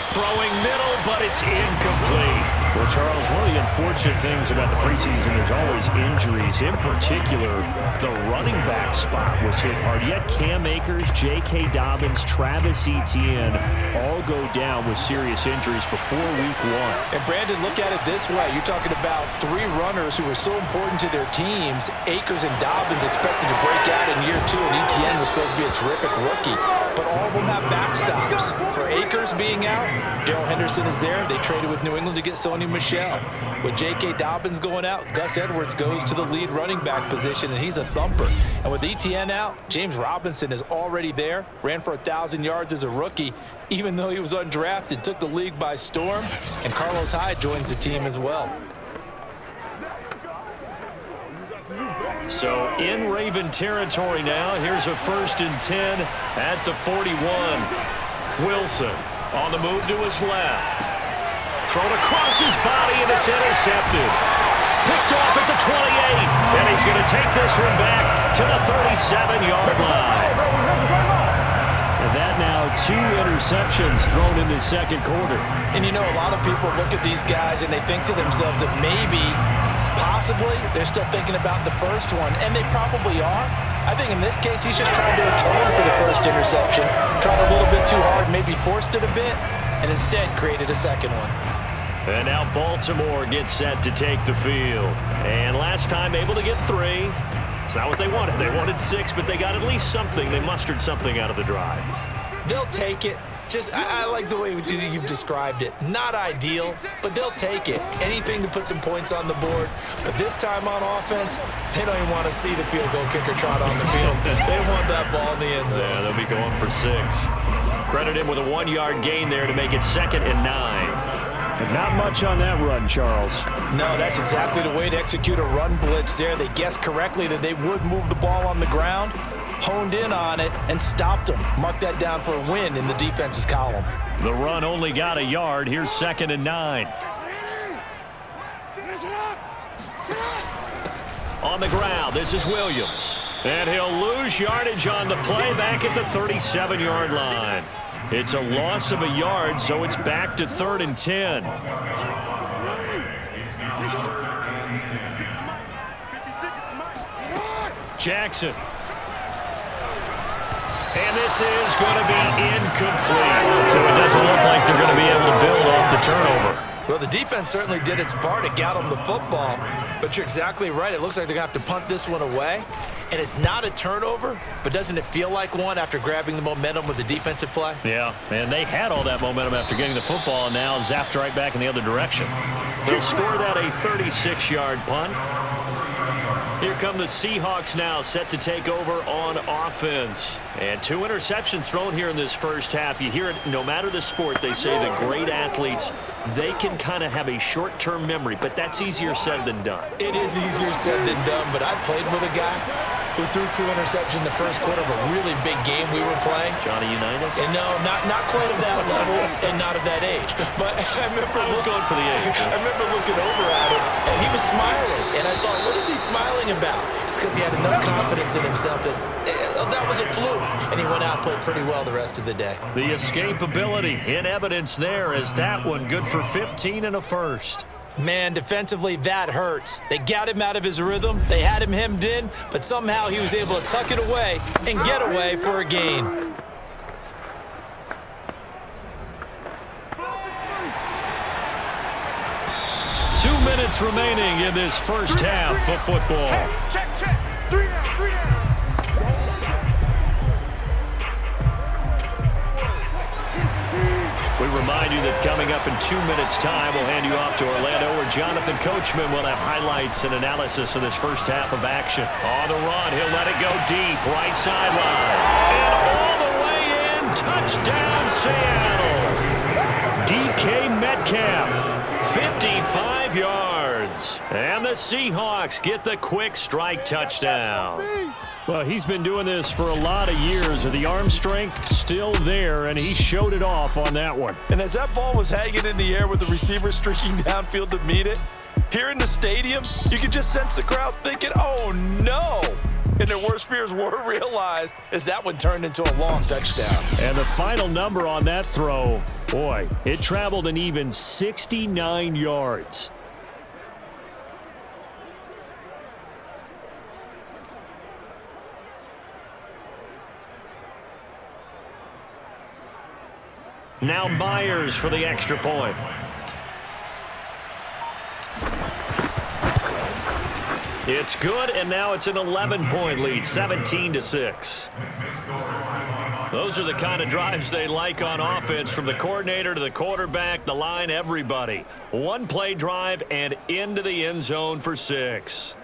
Throwing middle, but it's incomplete. Well, Charles, one of the unfortunate things about the preseason, there's always injuries. In particular, the running back spot was hit hard. Yet Cam Akers, J.K. Dobbins, Travis Etienne all go down with serious injuries before week 1. And Brandon, look at it this way. You're talking about 3 runners who were so important to their teams. Akers and Dobbins expected to break out in year 2, and Etienne was supposed to be a terrific rookie. but all of them have backstops. For Akers being out, Darrell Henderson is there. They traded with New England to get Sony Michel. With J.K. Dobbins going out, Gus Edwards goes to the lead running back position, and he's a thumper. And with ETN out, James Robinson is already there. Ran for 1,000 yards as a rookie, even though he was undrafted, took the league by storm. And Carlos Hyde joins the team as well. So in Raven territory now. Here's a 1st and 10 at the 41. Wilson on the move to his left. Thrown across his body, and it's intercepted. Picked off at the 28. And he's going to take this one back to the 37-yard line. And that now 2 interceptions thrown in the second quarter. And you know, a lot of people look at these guys and they think to themselves that maybe, possibly, they're still thinking about the first one, and they probably are. I think in this case, he's just trying to atone for the first interception, tried a little bit too hard, maybe forced it a bit, and instead created a second one. And now Baltimore gets set to take the field. And last time able to get 3. It's not what they wanted. They wanted 6, but they got at least something. They mustered something out of the drive. They'll take it. I like the way you've described it. Not ideal, but they'll take it. Anything to put some points on the board. But this time on offense, they don't even want to see the field goal kicker trot on the field. They want that ball in the end zone. Yeah, they'll be going for 6. Credit him with a 1-yard gain there to make it 2nd and 9. But not much on that run, Charles. No, that's exactly the way to execute a run blitz there. They guessed correctly that they would move the ball on the ground, honed in on it, and stopped them. Mark that down for a win in the defense's column. The run only got a yard. Here's 2nd and 9. On the ground, this is Williams. And he'll lose yardage on the play back at the 37-yard line. It's a loss of a yard, so it's back to 3rd and 10. Jackson. And this is going to be incomplete. So it doesn't look like they're going to be able to build off the turnover. Well, the defense certainly did its part. It got them the football. But you're exactly right. It looks like they're going to have to punt this one away. And it's not a turnover, but doesn't it feel like one after grabbing the momentum with the defensive play? Yeah, and they had all that momentum after getting the football, and now zapped right back in the other direction. They'll score that a 36-yard punt. Here come the Seahawks now, set to take over on offense. And 2 interceptions thrown here in this first half. You hear it, no matter the sport, they say the great athletes, they can kind of have a short-term memory, but that's easier said than done. It is easier said than done, but I played with a guy who threw 2 interceptions in the first quarter of a really big game we were playing. Johnny Unitas? And no, not quite of that level and not of that age. But I was going for the age. I remember looking over at him, and he was smiling. And I thought, what is he smiling about? It's because he had enough confidence in himself that that was a fluke. And he went out and played pretty well the rest of the day. The escapability in evidence there as that one good for 15 and a first. Man, defensively, that hurts. They got him out of his rhythm. They had him hemmed in, but somehow he was able to tuck it away and get away for a gain. Two minutes remaining in this first half of football. Check. 3 down. We remind you that coming up in 2 minutes' time, we'll hand you off to Orlando, where Jonathan Coachman will have highlights and analysis of this first half of action. On the run, he'll let it go deep, right sideline. And all the way in, touchdown Seattle. DK Metcalf, 55 yards. And the Seahawks get the quick strike touchdown. Well, he's been doing this for a lot of years. The arm strength still there, and he showed it off on that one. And as that ball was hanging in the air with the receiver streaking downfield to meet it, here in the stadium, you could just sense the crowd thinking, oh, no. And their worst fears were realized as that one turned into a long touchdown. And the final number on that throw, boy, it traveled an even 69 yards. Now Myers for the extra point. It's good, and now it's an 11-point lead, 17-6. Those are the kind of drives they like on offense, from the coordinator to the quarterback, the line, everybody. One-play drive and into the end zone for 6.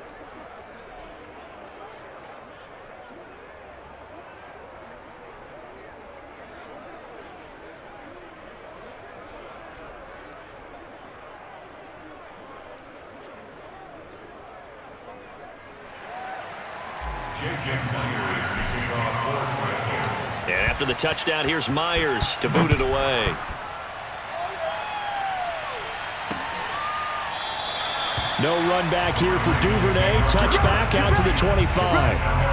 And after the touchdown, here's Myers to boot it away. No run back here for Duvernay. Touchback out to the 25.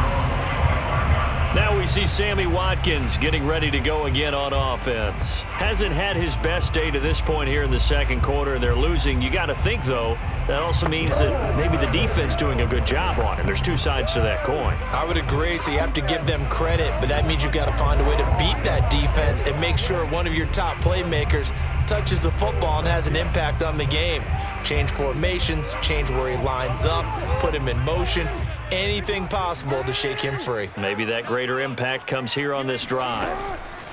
Now we see Sammy Watkins getting ready to go again on offense. Hasn't had his best day to this point here in the second quarter, and they're losing. You got to think, though, that also means that maybe the defense doing a good job on him. There's two sides to that coin. I would agree, so you have to give them credit, but that means you've got to find a way to beat that defense and make sure one of your top playmakers touches the football and has an impact on the game. Change formations, change where he lines up, put him in motion. Anything possible to shake him free. Maybe that greater impact comes here on this drive.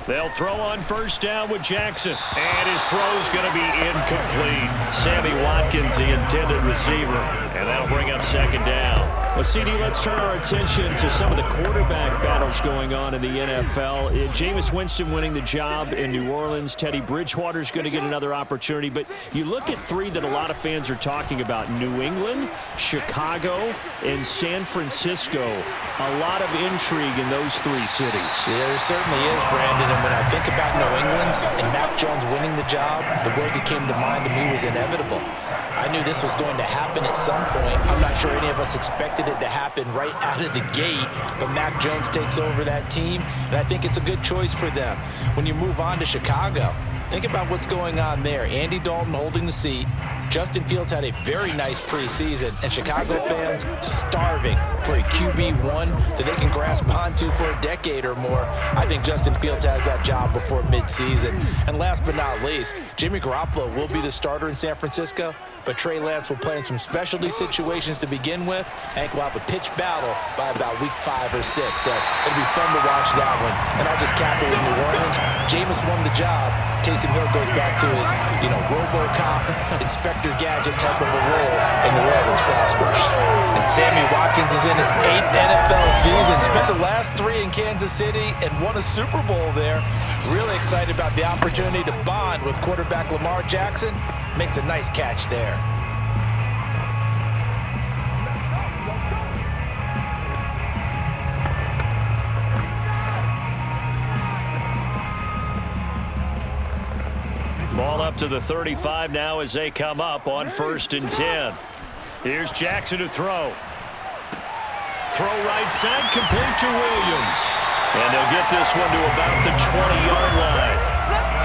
They'll throw on first down with Jackson, and his throw's going to be incomplete. Sammy Watkins, the intended receiver, and that'll bring up second down. Well, CD, let's turn our attention to some of the quarterback battles going on in the NFL. Jameis Winston winning the job in New Orleans. Teddy Bridgewater's going to get another opportunity. But you look at three that a lot of fans are talking about: New England, Chicago, and San Francisco. A lot of intrigue in those three cities. Yeah, there certainly is, Brandon. And when I think about New England and Mac Jones winning the job, the word that came to mind to me was inevitable. I knew this was going to happen at some point. I'm not sure any of us expected it to happen right out of the gate, but Mac Jones takes over that team, and I think it's a good choice for them. When you move on to Chicago, think about what's going on there. Andy Dalton holding the seat. Justin Fields had a very nice preseason, and Chicago fans starving for a QB1 that they can grasp onto for a decade or more. I think Justin Fields has that job before midseason. And last but not least, Jimmy Garoppolo will be the starter in San Francisco, but Trey Lance will play in some specialty situations to begin with. I think we'll have a pitch battle by about week 5 or 6, so it'll be fun to watch that one. And I'll just cap it with New Orleans. Jameis won the job. Taysom Hill goes back to his, RoboCop, Inspector Gadget type of a role, and New Orleans prospers. And Sammy Watkins is in his 8th NFL season. Spent the last 3 in Kansas City and won a Super Bowl there. Really excited about the opportunity to bond with quarterback Lamar Jackson. Makes a nice catch there. Ball up to the 35 now as they come up on 1st and 10. Here's Jackson to throw. Throw right side, complete to Williams. And they'll get this one to about the 20-yard line.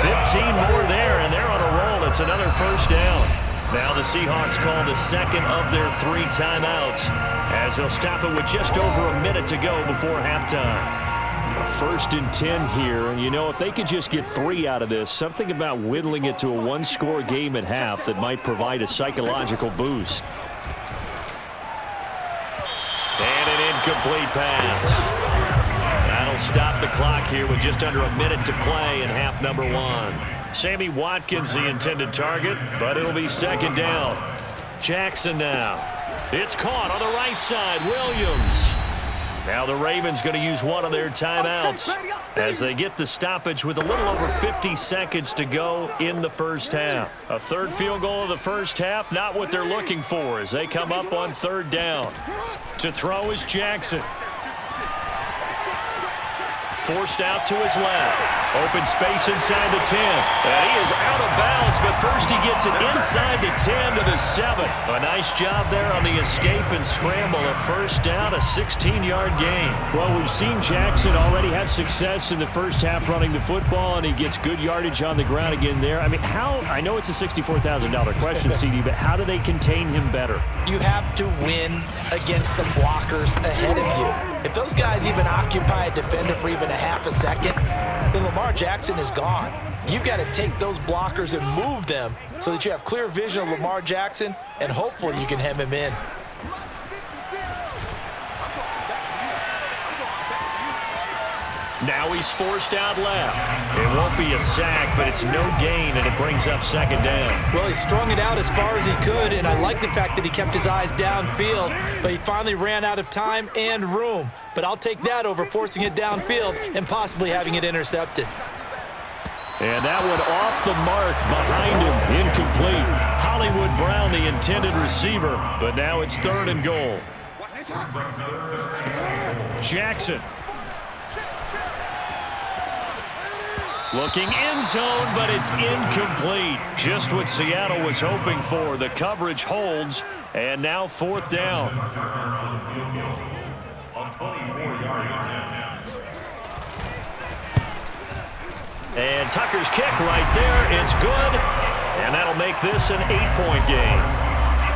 15 more there, and they're on a roll. It's another first down. Now the Seahawks call the second of their 3 timeouts, as they'll stop it with just over a minute to go before halftime. 1st and 10 here, and if they could just get 3 out of this, something about whittling it to a 1-score game at half that might provide a psychological boost. And an incomplete pass. That'll stop the clock here with just under a minute to play in half number 1. Sammy Watkins the intended target, but it'll be second down. Jackson now. It's caught on the right side. Williams. Now the Ravens going to use one of their timeouts as they get the stoppage with a little over 50 seconds to go in the first half. A third field goal of the first half, not what they're looking for as they come up on 3rd down. To throw is Jackson. Forced out to his left. Open space inside the 10. And he is out of bounds, but first he gets it inside the 10 to the 7. A nice job there on the escape and scramble. A first down, a 16-yard gain. Well, we've seen Jackson already have success in the first half running the football, and he gets good yardage on the ground again there. I mean, I know it's a $64,000 question, CD, but how do they contain him better? You have to win against the blockers ahead of you. If those guys even occupy a defender for even a half a second, then Lamar Jackson is gone. You've got to take those blockers and move them so that you have clear vision of Lamar Jackson, and hopefully you can hem him in. Now he's forced out left. It won't be a sack, but it's no gain, and it brings up second down. Well, he strung it out as far as he could, and I like the fact that he kept his eyes downfield, but he finally ran out of time and room. But I'll take that over forcing it downfield and possibly having it intercepted. And that one off the mark behind him, incomplete. Hollywood Brown, the intended receiver, but now it's 3rd and goal. Jackson. Looking end zone, but it's incomplete. Just what Seattle was hoping for. The coverage holds, and now 4th down. And Tucker's kick right there. It's good, and that'll make this an 8-point game.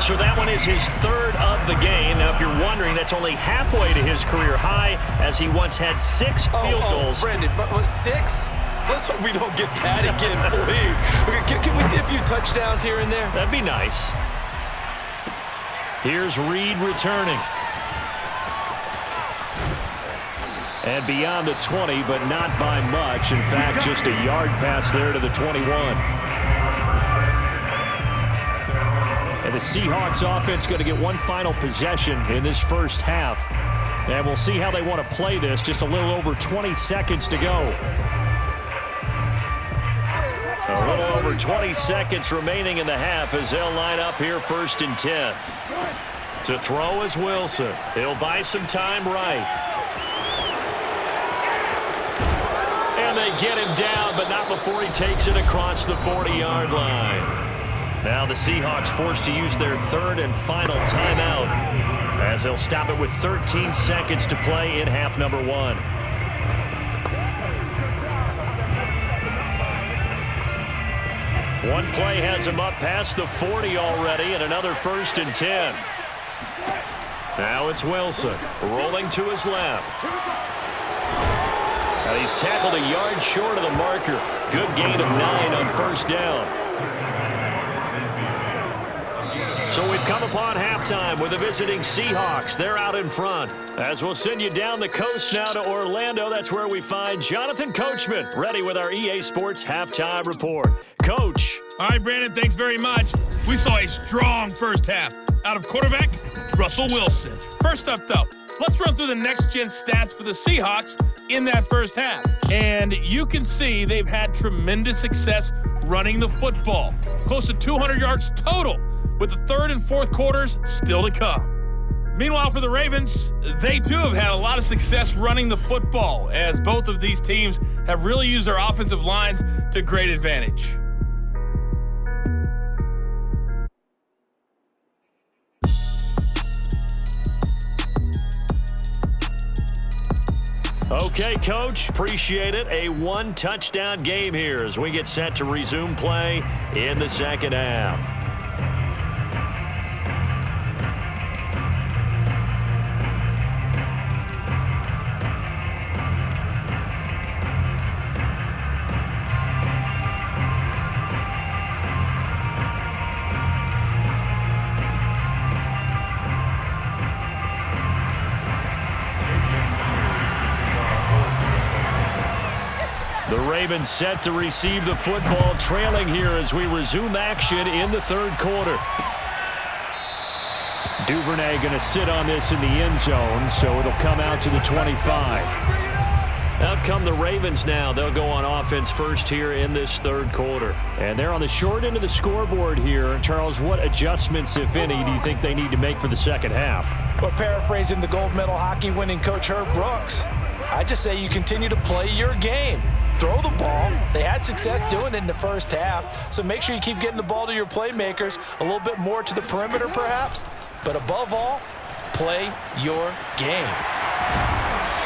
So that one is his 3rd of the game. Now, if you're wondering, that's only halfway to his career high, as he once had 6 field goals. Brendan, but 6? Let's hope we don't get that again, please. Okay, can we see a few touchdowns here and there? That'd be nice. Here's Reed returning. And beyond the 20, but not by much. In fact, just a yard pass there to the 21. And the Seahawks offense going to get one final possession in this first half. And we'll see how they want to play this. Just a little over 20 seconds to go. A little over 20 seconds remaining in the half as they'll line up here 1st and 10. To throw is Wilson. He'll buy some time right. And they get him down, but not before he takes it across the 40-yard line. Now the Seahawks forced to use their 3rd and final timeout as they'll stop it with 13 seconds to play in half number 1. One play has him up past the 40 already, and another 1st and 10. Now it's Wilson rolling to his left. Now he's tackled a yard short of the marker. Good gain of 9 on 1st down. So we've come upon halftime with the visiting Seahawks. They're out in front. As we'll send you down the coast now to Orlando, that's where we find Jonathan Coachman, ready with our EA Sports Halftime Report. Coach. All right, Brandon, thanks very much. We saw a strong first half out of quarterback Russell Wilson. First up, though, let's run through the next-gen stats for the Seahawks in that first half. And you can see they've had tremendous success running the football. Close to 200 yards total, with the 3rd and 4th quarters still to come. Meanwhile, for the Ravens, they too have had a lot of success running the football, as both of these teams have really used their offensive lines to great advantage. Okay, Coach, appreciate it. A 1-touchdown game here as we get set to resume play in the second half. The Ravens set to receive the football, trailing here as we resume action in the 3rd quarter. Duvernay going to sit on this in the end zone, so it'll come out to the 25. Out come the Ravens now. They'll go on offense first here in this 3rd quarter. And they're on the short end of the scoreboard here. Charles, what adjustments, if any, do you think they need to make for the second half? Well, paraphrasing the gold medal hockey winning coach Herb Brooks, I just say you continue to play your game. Throw the ball. They had success doing it in the first half, so make sure you keep getting the ball to your playmakers, a little bit more to the perimeter perhaps, but above all, play your game.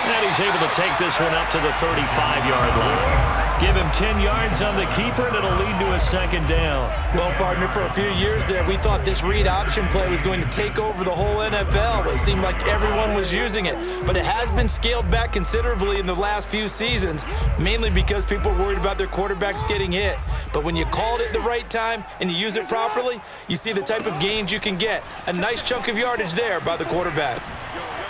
And he's able to take this one up to the 35-yard line. Give him 10 yards on the keeper, and it'll lead to a second down. Well, partner, for a few years there, we thought this read option play was going to take over the whole NFL. It seemed like everyone was using it, but it has been scaled back considerably in the last few seasons, mainly because people are worried about their quarterbacks getting hit. But when you call it at the right time and you use it properly, you see the type of gains you can get. A nice chunk of yardage there by the quarterback.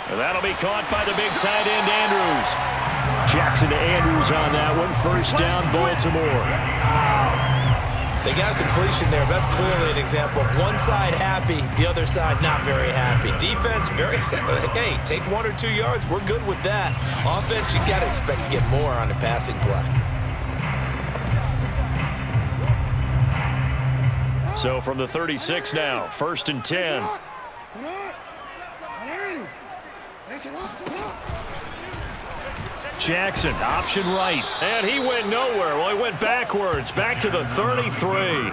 And that'll be caught by the big tight end, Andrews. Jackson to Andrews on that one. First down, Baltimore. They got a completion there. That's clearly an example of one side happy, the other side not very happy. Defense, very, hey, take 1 or 2 yards. We're good with that. Offense, you got to expect to get more on the passing play. So from the 36 now, 1st and 10. Jackson, option right. And he went nowhere. Well, he went backwards, back to the 33.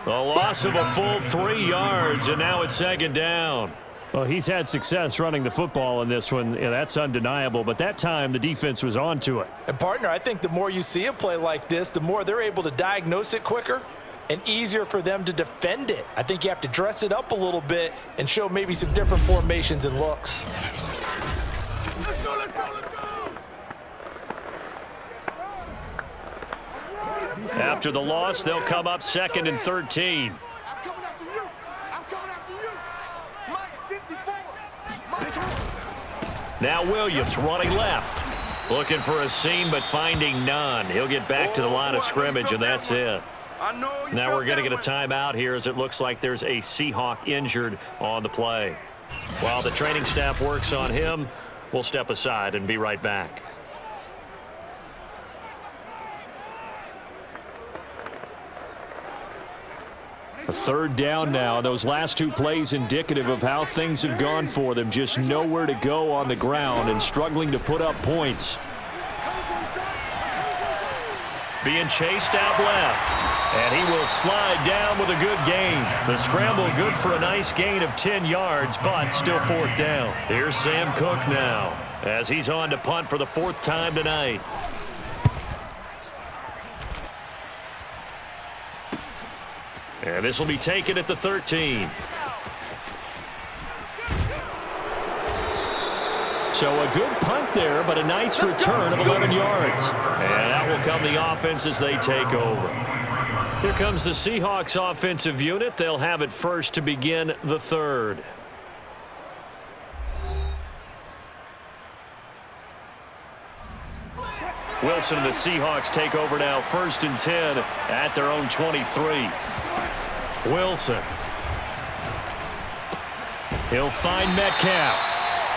A loss of a full 3 yards, and now it's 2nd down. Well, he's had success running the football in this one. Yeah, that's undeniable. But that time, the defense was on to it. And, partner, I think the more you see a play like this, the more they're able to diagnose it quicker and easier for them to defend it. I think you have to dress it up a little bit and show maybe some different formations and looks. Let's go, let's go, let's go. After the loss, they'll come up 2nd and 13. I'm coming after you. I'm coming after you. Mike 54. Now Williams running left. Looking for a seam, but finding none. He'll get back to the line of scrimmage, and that's it. Now we're going to get a timeout here as it looks like there's a Seahawk injured on the play. While the training staff works on him, we'll step aside and be right back. A 3rd down now. Those last 2 plays indicative of how things have gone for them. Just nowhere to go on the ground and struggling to put up points. Being chased out left. And he will slide down with a good gain. The scramble good for a nice gain of 10 yards, but still 4th down. Here's Sam Cook now as he's on to punt for the 4th time tonight. And this will be taken at the 13. So a good punt there, but a nice return of 11 yards. And out will come the offense as they take over. Here comes the Seahawks offensive unit. They'll have it first to begin the 3rd. Wilson and the Seahawks take over now, 1st and 10 at their own 23. Wilson. He'll find Metcalf.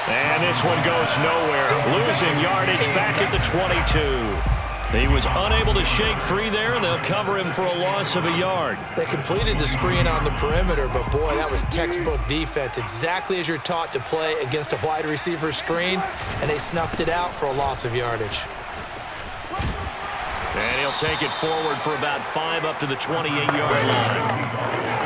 And this one goes nowhere. Losing yardage back at the 22. He was unable to shake free there, and they'll cover him for a loss of a yard. They completed the screen on the perimeter, but boy, that was textbook defense. Exactly as you're taught to play against a wide receiver screen, and they snuffed it out for a loss of yardage. And he'll take it forward for about 5 up to the 28-yard line.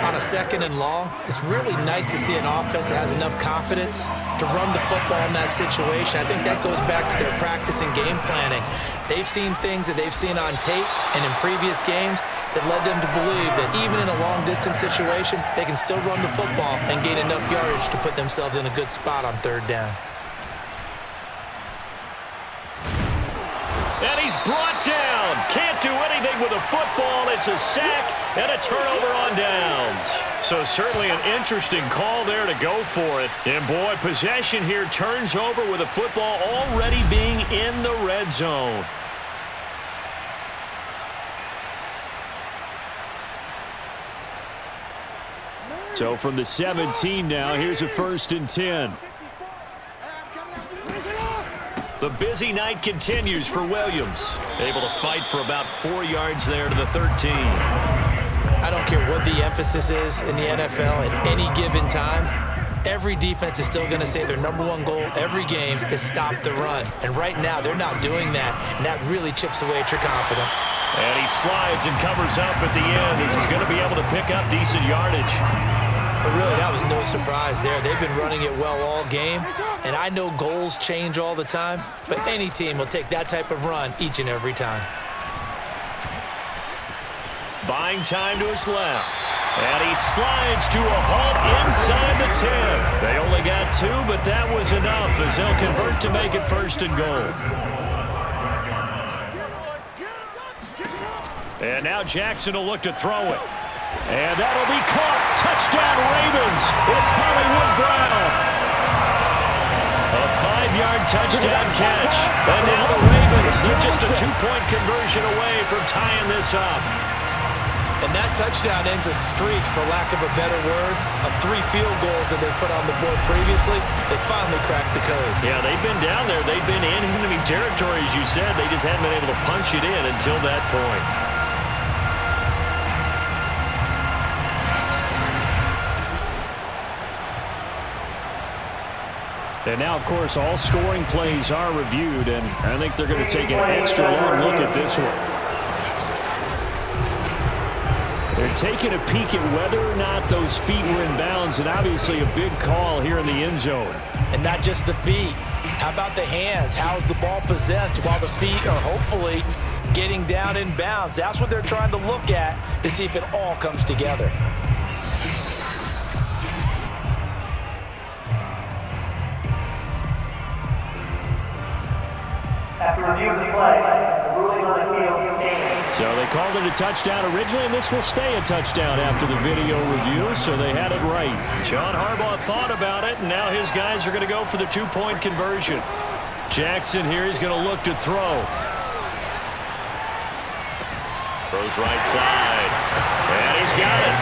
On a 2nd and long, it's really nice to see an offense that has enough confidence to run the football in that situation. I think that goes back to their practice and game planning. They've seen things that they've seen on tape and in previous games that led them to believe that even in a long-distance situation, they can still run the football and gain enough yardage to put themselves in a good spot on 3rd down. And he's brought down. Can't do anything with a football. It's a sack and a turnover on downs. So certainly an interesting call there to go for it. And boy, possession here turns over with a football already being in the red zone. So from the 17 now, here's a 1st and 10. The busy night continues for Williams. Able to fight for about 4 yards there to the 13. I don't care what the emphasis is in the NFL at any given time. Every defense is still going to say their #1 goal every game is stop the run. And right now, they're not doing that, and that really chips away at your confidence. And he slides and covers up at the end. This is going to be able to pick up decent yardage. But really, that was no surprise there. They've been running it well all game, and I know goals change all the time, but any team will take that type of run each and every time. Buying time to his left. And he slides to a halt inside the 10. They only got 2, but that was enough as they'll convert to make it 1st and goal. And now Jackson will look to throw it. And that'll be caught. Touchdown, Ravens. It's Hollywood Brown. A 5-yard touchdown catch. And now the Ravens So they're just a 2-point conversion away from tying this up. And that touchdown ends a streak, for lack of a better word, of 3 field goals that they put on the board previously. They finally cracked the code. Yeah, they've been down there. They've been in enemy territory, as you said. They just hadn't been able to punch it in until that point. And now, of course, all scoring plays are reviewed, and I think they're going to take an extra long look at this one. They're taking a peek at whether or not those feet were in bounds, and obviously a big call here in the end zone. And not just the feet. How about the hands? How is the ball possessed while the feet are hopefully getting down in bounds? That's what they're trying to look at to see if it all comes together. After reviewing the play, the ruling on the field stands. So they called it a touchdown originally, and this will stay a touchdown after the video review, so they had it right. John Harbaugh thought about it, and now his guys are going to go for the 2-point conversion. Jackson here, he's going to look to throw. Throws right side, and he's got it.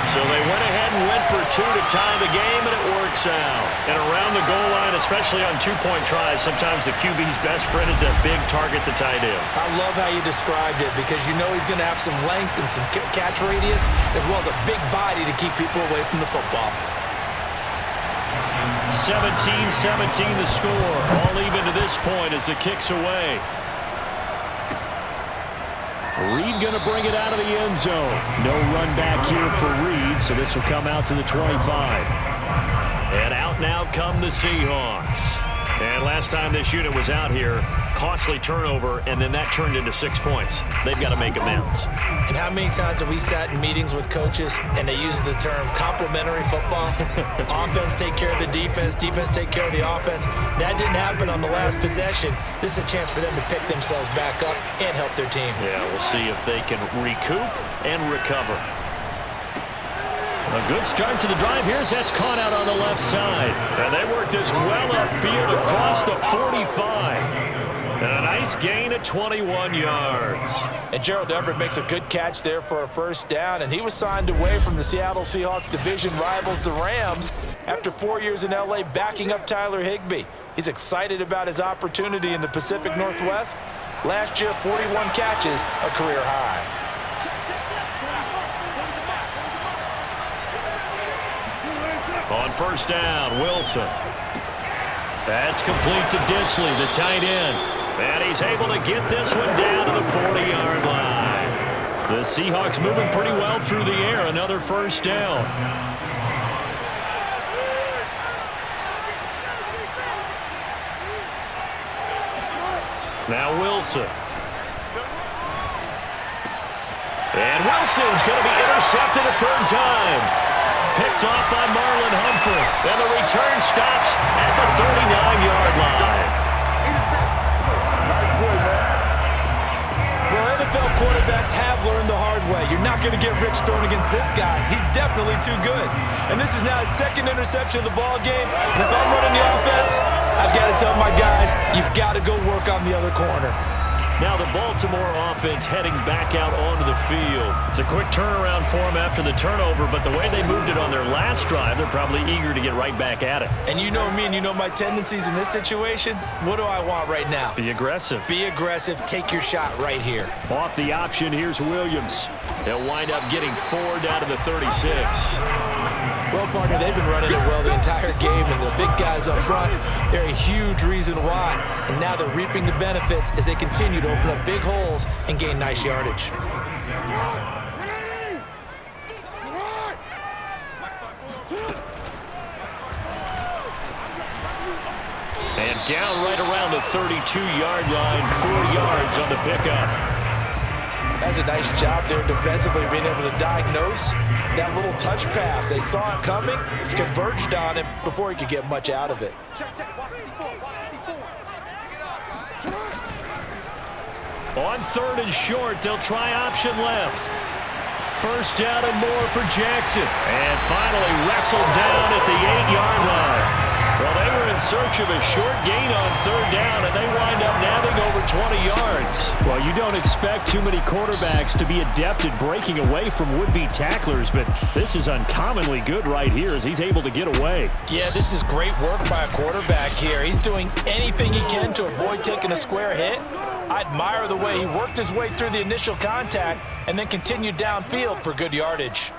So they went ahead and went for 2 to tie the game, and it works out. And around the goal line, especially on 2-point tries, sometimes the QB's best friend is that big target, the tight end. I love how you described it, because you know he's going to have some length and some catch radius, as well as a big body to keep people away from the football. 17-17 the score. All even to this point as it kicks away. Reed going to bring it out of the end zone. No run back here for Reed, so this will come out to the 25. And out now come the Seahawks. And last time this unit was out here, costly turnover, and then that turned into 6 points. They've got to make amends. And how many times have we sat in meetings with coaches and they use the term complementary football? Offense take care of the defense, defense take care of the offense. That didn't happen on the last possession. This is a chance for them to pick themselves back up and help their team. Yeah, we'll see if they can recoup and recover. A good start to the drive. Here's that's caught out on the left side. And they work this well upfield across the 45. And a nice gain at 21 yards. And Gerald Everett makes a good catch there for a first down, and he was signed away from the Seattle Seahawks division rivals, the Rams, after 4 years in L.A. backing up Tyler Higbee. He's excited about his opportunity in the Pacific Northwest. Last year, 41 catches, a career high. On first down, Wilson. That's complete to Disley, the tight end. And he's able to get this one down to the 40-yard line. The Seahawks moving pretty well through the air. Another first down. Now Wilson. And Wilson's going to be intercepted a third time. Picked off by Marlon Humphrey. And the return stops at the 39-yard line. Well, NFL quarterbacks have learned the hard way. You're not going to get rich throwing against this guy. He's definitely too good. And this is now his second interception of the ball game. And if I'm running the offense, I've got to tell my guys, you've got to go work on the other corner. Now the Baltimore offense heading back out onto the field. It's a quick turnaround for them after the turnover, but the way they moved it on their last drive, they're probably eager to get right back at it. And you know me and you know my tendencies in this situation. What do I want right now? Be aggressive. Be aggressive. Take your shot right here. Off the option, here's Williams. They'll wind up getting 4 down to the 36. Well, partner, they've been running it well the entire game, and the big guys up front, they're a huge reason why. And now they're reaping the benefits as they continue to open up big holes and gain nice yardage. And down right around the 32-yard line, 4 yards on the pickup. That's a nice job there defensively, being able to diagnose that little touch pass. They saw it coming, converged on him before he could get much out of it. On third and short, they'll try option left. First down and more for Jackson. And finally wrestled down at the 8-yard line. Well, they were in search much of a short gain on third down, and they wind up nabbing over 20 yards. Well, you don't expect too many quarterbacks to be adept at breaking away from would-be tacklers, but this is uncommonly good right here as he's able to get away. Yeah, this is great work by a quarterback here. He's doing anything he can to avoid taking a square hit. I admire the way he worked his way through the initial contact and then continued downfield for good yardage.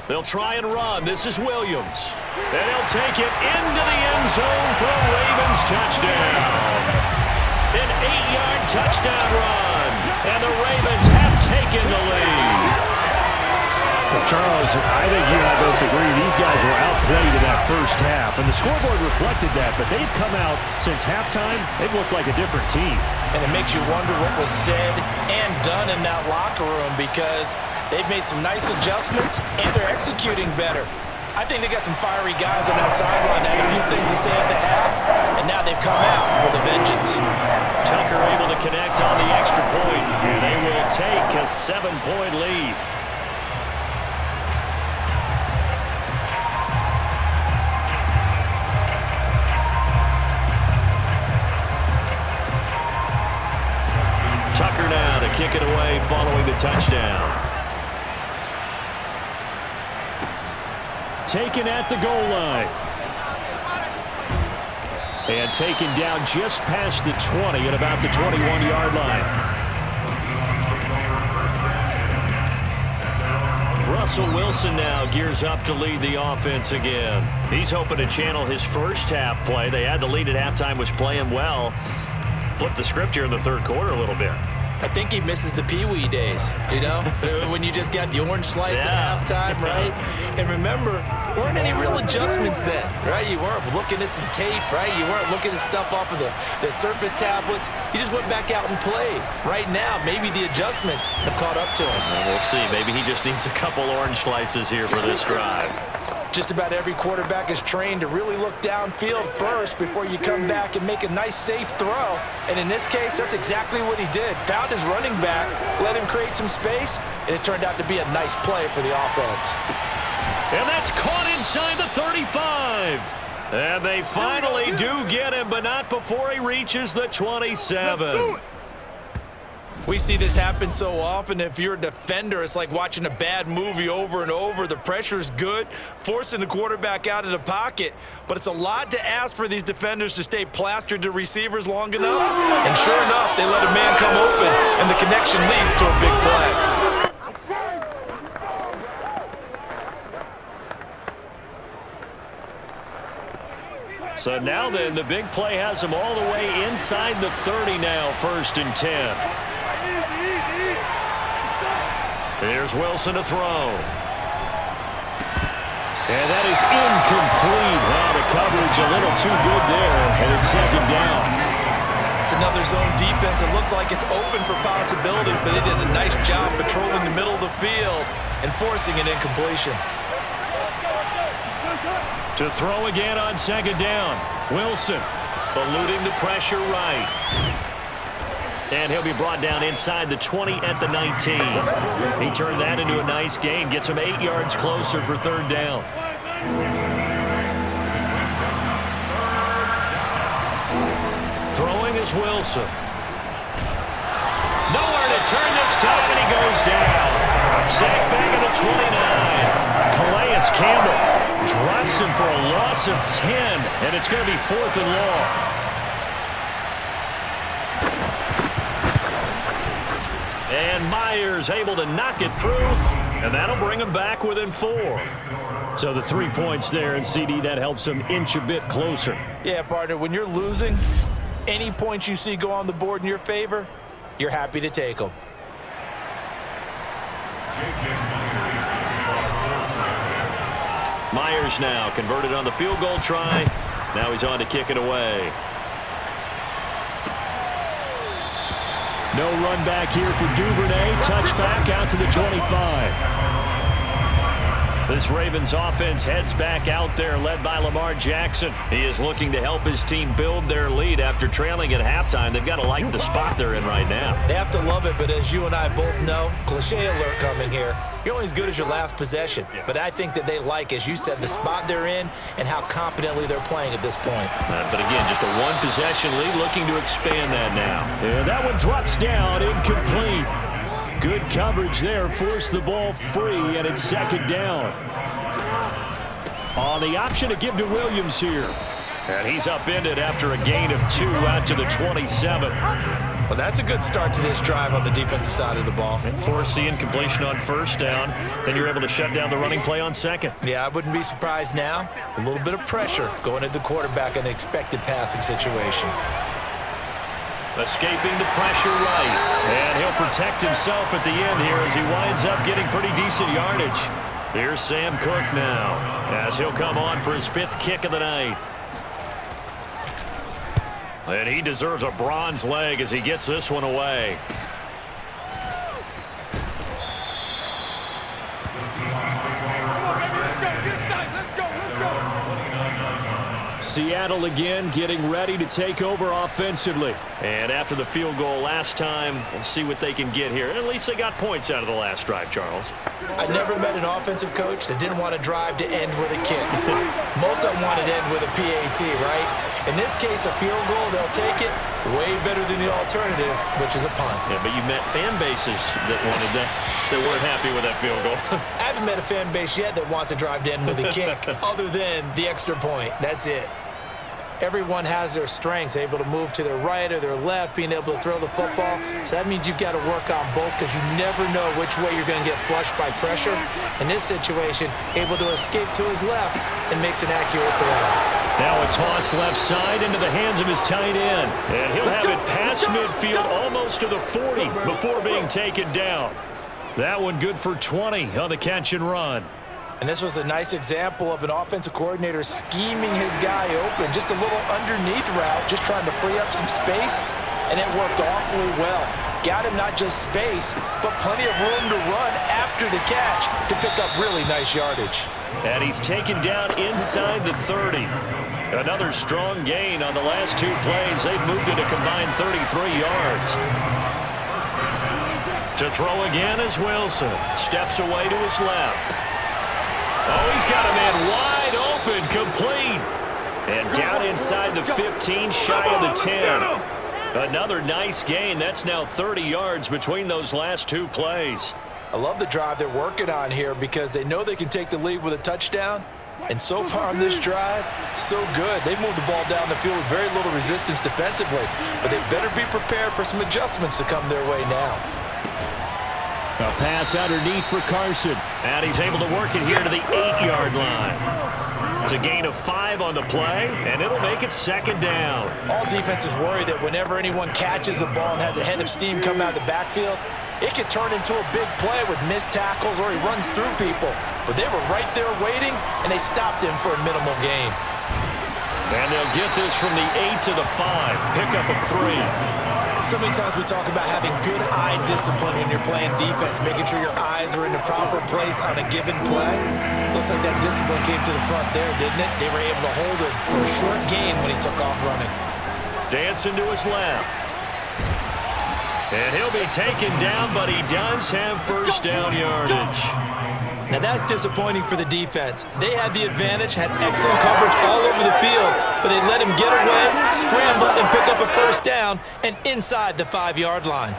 They'll try and run. This is Williams. And he'll take it into the end zone for a Ravens touchdown. An 8-yard touchdown run. And the Ravens have taken the lead. Well, Charles, I think you and I both agree these guys were outplayed in that first half, and the scoreboard reflected that, but they've come out since halftime. They've looked like a different team. And it makes you wonder what was said and done in that locker room because they've made some nice adjustments and they're executing better. I think they got some fiery guys on that sideline that had a few things to say at the half, and now they've come out with a vengeance. Tucker able to connect on the extra point, and they will take a 7-point lead. Tucker now to kick it away following the touchdown. Taken at the goal line. And taken down just past the 20 at about the 21-yard line. Russell Wilson now gears up to lead the offense again. He's hoping to channel his first half play. They had the lead at halftime, was playing well. Flip the script here in the third quarter a little bit. I think he misses the Pee-wee days, you know, when you just got the orange slice at halftime, right? And remember, weren't any real adjustments then, right? You weren't looking at some tape, right? You weren't looking at stuff off of the Surface tablets. You just went back out and played. Right now, maybe the adjustments have caught up to him. Well, we'll see. Maybe he just needs a couple orange slices here for this drive. Just about every quarterback is trained to really look downfield first before you come back and make a nice, safe throw. And in this case, that's exactly what he did. Found his running back, let him create some space, and it turned out to be a nice play for the offense. And that's caught inside the 35. And they finally do get him, but not before he reaches the 27. We see this happen so often. If you're a defender, it's like watching a bad movie over and over. The pressure's good, forcing the quarterback out of the pocket. But it's a lot to ask for these defenders to stay plastered to receivers long enough. And sure enough, they let a man come open, and the connection leads to a big play. So now then, the big play has him all the way inside the 30 now, 1st and 10. Here's Wilson to throw. And that is incomplete. Well, the coverage a little too good there, and it's 2nd down. It's another zone defense. It looks like it's open for possibilities, but they did a nice job patrolling the middle of the field and forcing an incompletion. To throw again on 2nd down. Wilson eluding the pressure right. And he'll be brought down inside the 20 at the 19. He turned that into a nice gain. Gets him 8 yards closer for 3rd down. Throwing is Wilson. Nowhere to turn this time, and he goes down. Sacked back at the 29. Calais Campbell drops him for a loss of 10, and it's going to be 4th and long. And Myers able to knock it through, and that'll bring him back within 4. So the 3 points there, and CD, that helps him inch a bit closer. Yeah, partner, when you're losing, any points you see go on the board in your favor, you're happy to take them. Myers now converted on the field goal try. Now he's on to kick it away. No run back here for Duvernay. Touchback out to the 25. This Ravens offense heads back out there, led by Lamar Jackson. He is looking to help his team build their lead after trailing at halftime. They've got to like the spot they're in right now. They have to love it, but as you and I both know, cliche alert coming here. You're only as good as your last possession. But I think that they like, as you said, the spot they're in and how confidently they're playing at this point. But again, just a one-possession lead, looking to expand that now. And that one drops down, incomplete. Good coverage there, forced the ball free, and it's second down. On the option to give to Williams here. And he's upended after a gain of 2 out to the 27. Well, that's a good start to this drive on the defensive side of the ball. And force the incompletion on first down. Then you're able to shut down the running play on second. Yeah, I wouldn't be surprised now. A little bit of pressure going at the quarterback in an expected passing situation. Escaping the pressure right. And he'll protect himself at the end here as he winds up getting pretty decent yardage. Here's Sam Cook now as he'll come on for his 5th kick of the night. And he deserves a bronze leg as he gets this one away. Seattle again getting ready to take over offensively. And after the field goal last time, we'll see what they can get here. At least they got points out of the last drive, Charles. I never met an offensive coach that didn't want a drive to end with a kick. Most of them wanted to end with a PAT, right? In this case, a field goal, they'll take it way better than the alternative, which is a punt. Yeah, but you met fan bases that wanted that, that weren't happy with that field goal. I haven't met a fan base yet that wants a drive to end with a kick, other than the extra point. That's it. Everyone has their strengths, able to move to their right or their left, being able to throw the football. So that means you've got to work on both because you never know which way you're going to get flushed by pressure. In this situation, able to escape to his left and makes an accurate throw. Now a toss left side into the hands of his tight end. And he'll have it past midfield almost to the 40 before being taken down. That one good for 20 on the catch and run. And this was a nice example of an offensive coordinator scheming his guy open. Just a little underneath route, just trying to free up some space, and it worked awfully well. Got him not just space, but plenty of room to run after the catch to pick up really nice yardage. And he's taken down inside the 30. Another strong gain on the last 2 plays. They've moved it a combined 33 yards. To throw again is Wilson. Steps away to his left. Oh, he's got a man wide open, complete. And down inside the 15, shy of the 10. Another nice gain. That's now 30 yards between those last 2 plays. I love the drive they're working on here because they know they can take the lead with a touchdown. And so far on this drive, so good. They moved the ball down the field with very little resistance defensively. But they better be prepared for some adjustments to come their way now. A pass underneath for Carson. And he's able to work it here to the 8-yard line. It's a gain of 5 on the play, and it'll make it second down. All defenses worry that whenever anyone catches the ball and has a head of steam come out of the backfield, it could turn into a big play with missed tackles or he runs through people. But they were right there waiting, and they stopped him for a minimal gain. And they'll get this from the 8 to the 5. Pick up of 3. So many times we talk about having good eye discipline when you're playing defense, making sure your eyes are in the proper place on a given play. Looks like that discipline came to the front there, didn't it? They were able to hold it for a short gain when he took off running. Dancing to his left. And he'll be taken down, but he does have first down yardage. Now that's disappointing for the defense. They had the advantage, had excellent coverage all over the field, but they let him get away, scramble, and pick up a first down, and inside the 5-yard line.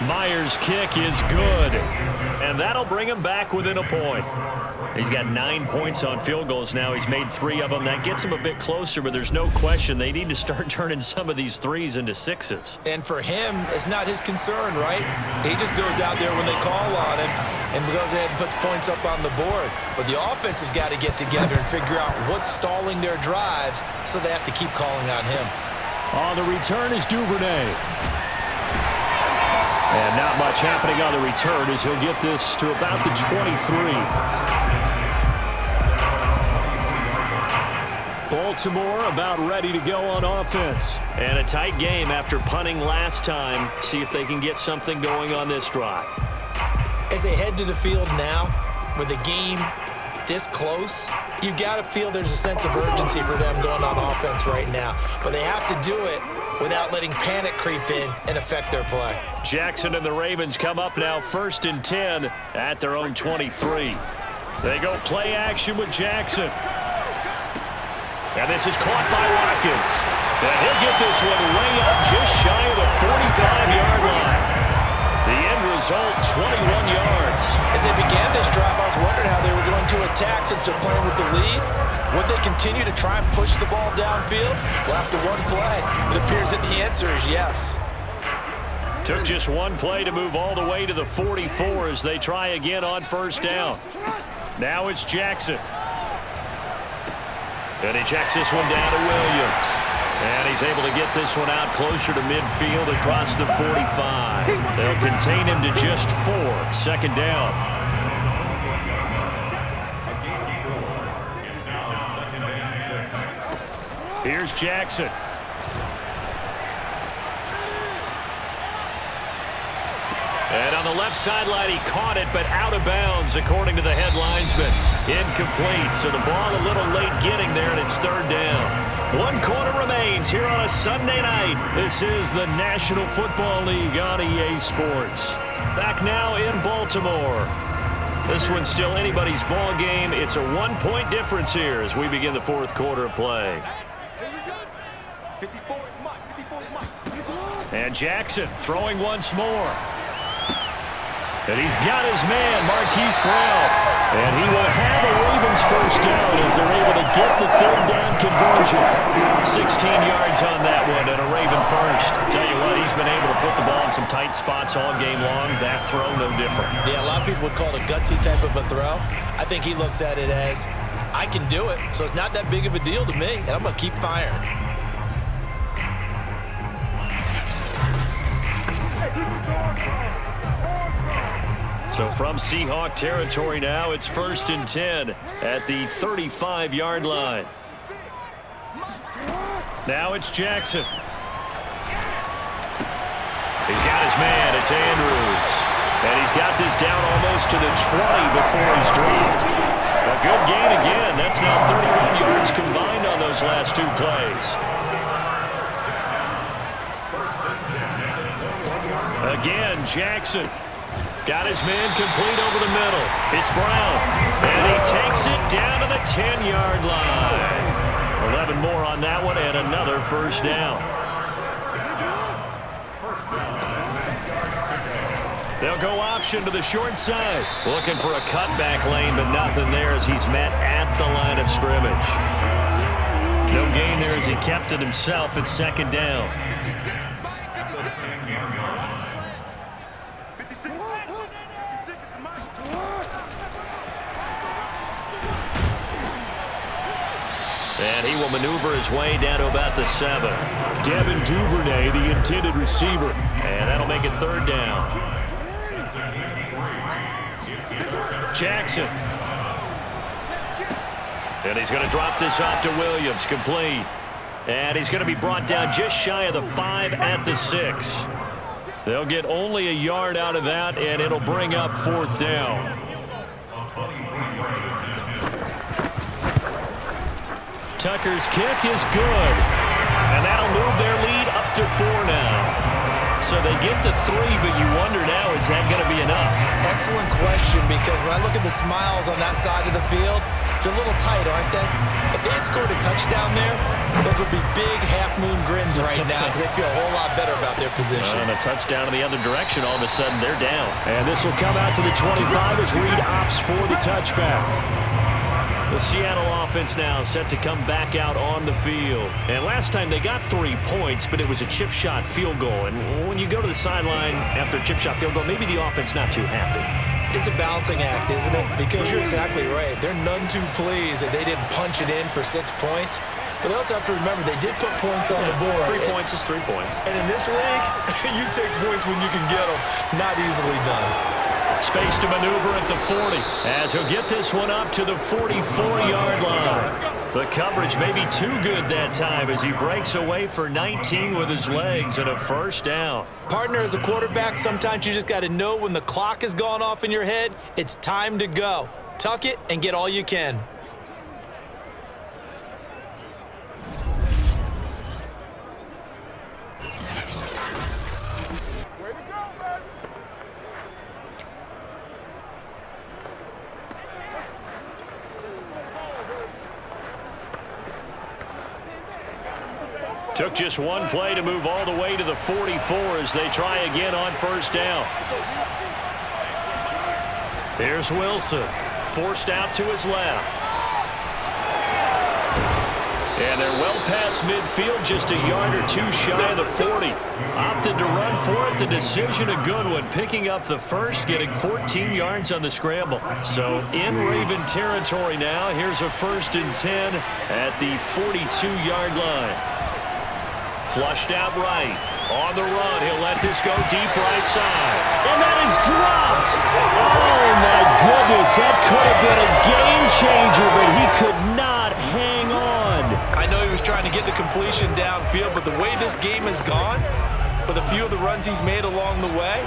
Myers' kick is good, and that'll bring him back within a point. He's got 9 points on field goals now. He's made 3 of them. That gets him a bit closer, but there's no question they need to start turning some of these 3s into 6s. And for him, it's not his concern, right? He just goes out there when they call on him and goes ahead and puts points up on the board. But the offense has got to get together and figure out what's stalling their drives, so they have to keep calling on him. On the return is Duvernay. And not much happening on the return as he'll get this to about the 23. Baltimore about ready to go on offense. And a tight game after punting last time. See if they can get something going on this drive. As they head to the field now, with the game this close, you've got to feel there's a sense of urgency for them going on offense right now. But they have to do it without letting panic creep in and affect their play. Jackson and the Ravens come up now 1st and 10 at their own 23. They go play action with Jackson. And this is caught by Watkins. And he'll get this one way up just shy of the 45-yard line. The end result, 21 yards. As they began this drive, I was wondering how they were going to attack since they're playing with the lead. Would they continue to try and push the ball downfield? Well, after one play, it appears that the answer is yes. Took just one play to move all the way to the 44 as they try again on 1st down. Now it's Jackson. And he checks this one down to Williams. And he's able to get this one out closer to midfield across the 45. They'll contain him to just 4. 2nd down. Here's Jackson. And on the left sideline, he caught it, but out of bounds, according to the head linesman. Incomplete, so the ball a little late getting there, and it's 3rd down. 1 quarter remains here on a Sunday night. This is the National Football League on EA Sports. Back now in Baltimore. This one's still anybody's ball game. It's a 1-point difference here as we begin the 4th quarter of play. And Jackson throwing once more. And he's got his man, Marquise Brown. And he will have a Ravens 1st down as they're able to get the 3rd down conversion. 16 yards on that one and a Raven 1st. Tell you what, he's been able to put the ball in some tight spots all game long. That throw, no different. Yeah, a lot of people would call it a gutsy type of a throw. I think he looks at it as, I can do it, so it's not that big of a deal to me, and I'm going to keep firing. So from Seahawk territory now, it's 1st and 10 at the 35-yard line. Now it's Jackson. He's got his man. It's Andrews. And he's got this down almost to the 20 before he's dropped. A good gain again. That's now 31 yards combined on those last 2 plays. Again, Jackson. Got his man complete over the middle. It's Brown. And he takes it down to the 10-yard line. 11 more on that one and another 1st down. They'll go option to the short side. Looking for a cutback lane, but nothing there as he's met at the line of scrimmage. No gain there as he kept it himself at 2nd down. And he will maneuver his way down to about the 7. Devin Duvernay, the intended receiver. And that'll make it 3rd down. Jackson. And he's going to drop this off to Williams, complete. And he's going to be brought down just shy of the 5 at the 6. They'll get only a yard out of that, and it'll bring up 4th down. Tucker's kick is good. And that'll move their lead up to 4 now. So they get to 3, but you wonder now, is that going to be enough? Excellent question, because when I look at the smiles on that side of the field, they're a little tight, aren't they? If they had scored a touchdown there, those would be big half-moon grins right now because they'd feel a whole lot better about their position. And a touchdown in the other direction, all of a sudden they're down. And this will come out to the 25 as Reed opts for the touchback. The Seattle offense now set to come back out on the field. And last time they got 3 points, but it was a chip shot field goal. And when you go to the sideline after a chip shot field goal, maybe the offense not too happy. It's a balancing act, isn't it? Because you're exactly right. They're none too pleased that they didn't punch it in for 6 points. But they also have to remember they did put points on the board. 3 points is 3 points. And in this league, you take points when you can get them. Not easily done. Space to maneuver at the 40 as he'll get this one up to the 44-yard line. The coverage may be too good that time as he breaks away for 19 with his legs and a 1st down. Partner, as a quarterback, sometimes you just got to know when the clock has gone off in your head, it's time to go. Tuck it and get all you can. Took just one play to move all the way to the 44 as they try again on first down. Here's Wilson, forced out to his left. And they're well past midfield, just a yard or two shy of the 40. Opted to run for it. The decision a good one, picking up the first, getting 14 yards on the scramble. So in Raven territory now. Here's a 1st and 10 at the 42-yard line. Flushed out right. On the run, he'll let this go deep right side. And that is dropped. Oh, my goodness. That could have been a game changer, but he could not hang on. I know he was trying to get the completion downfield, but the way this game has gone, with a few of the runs he's made along the way,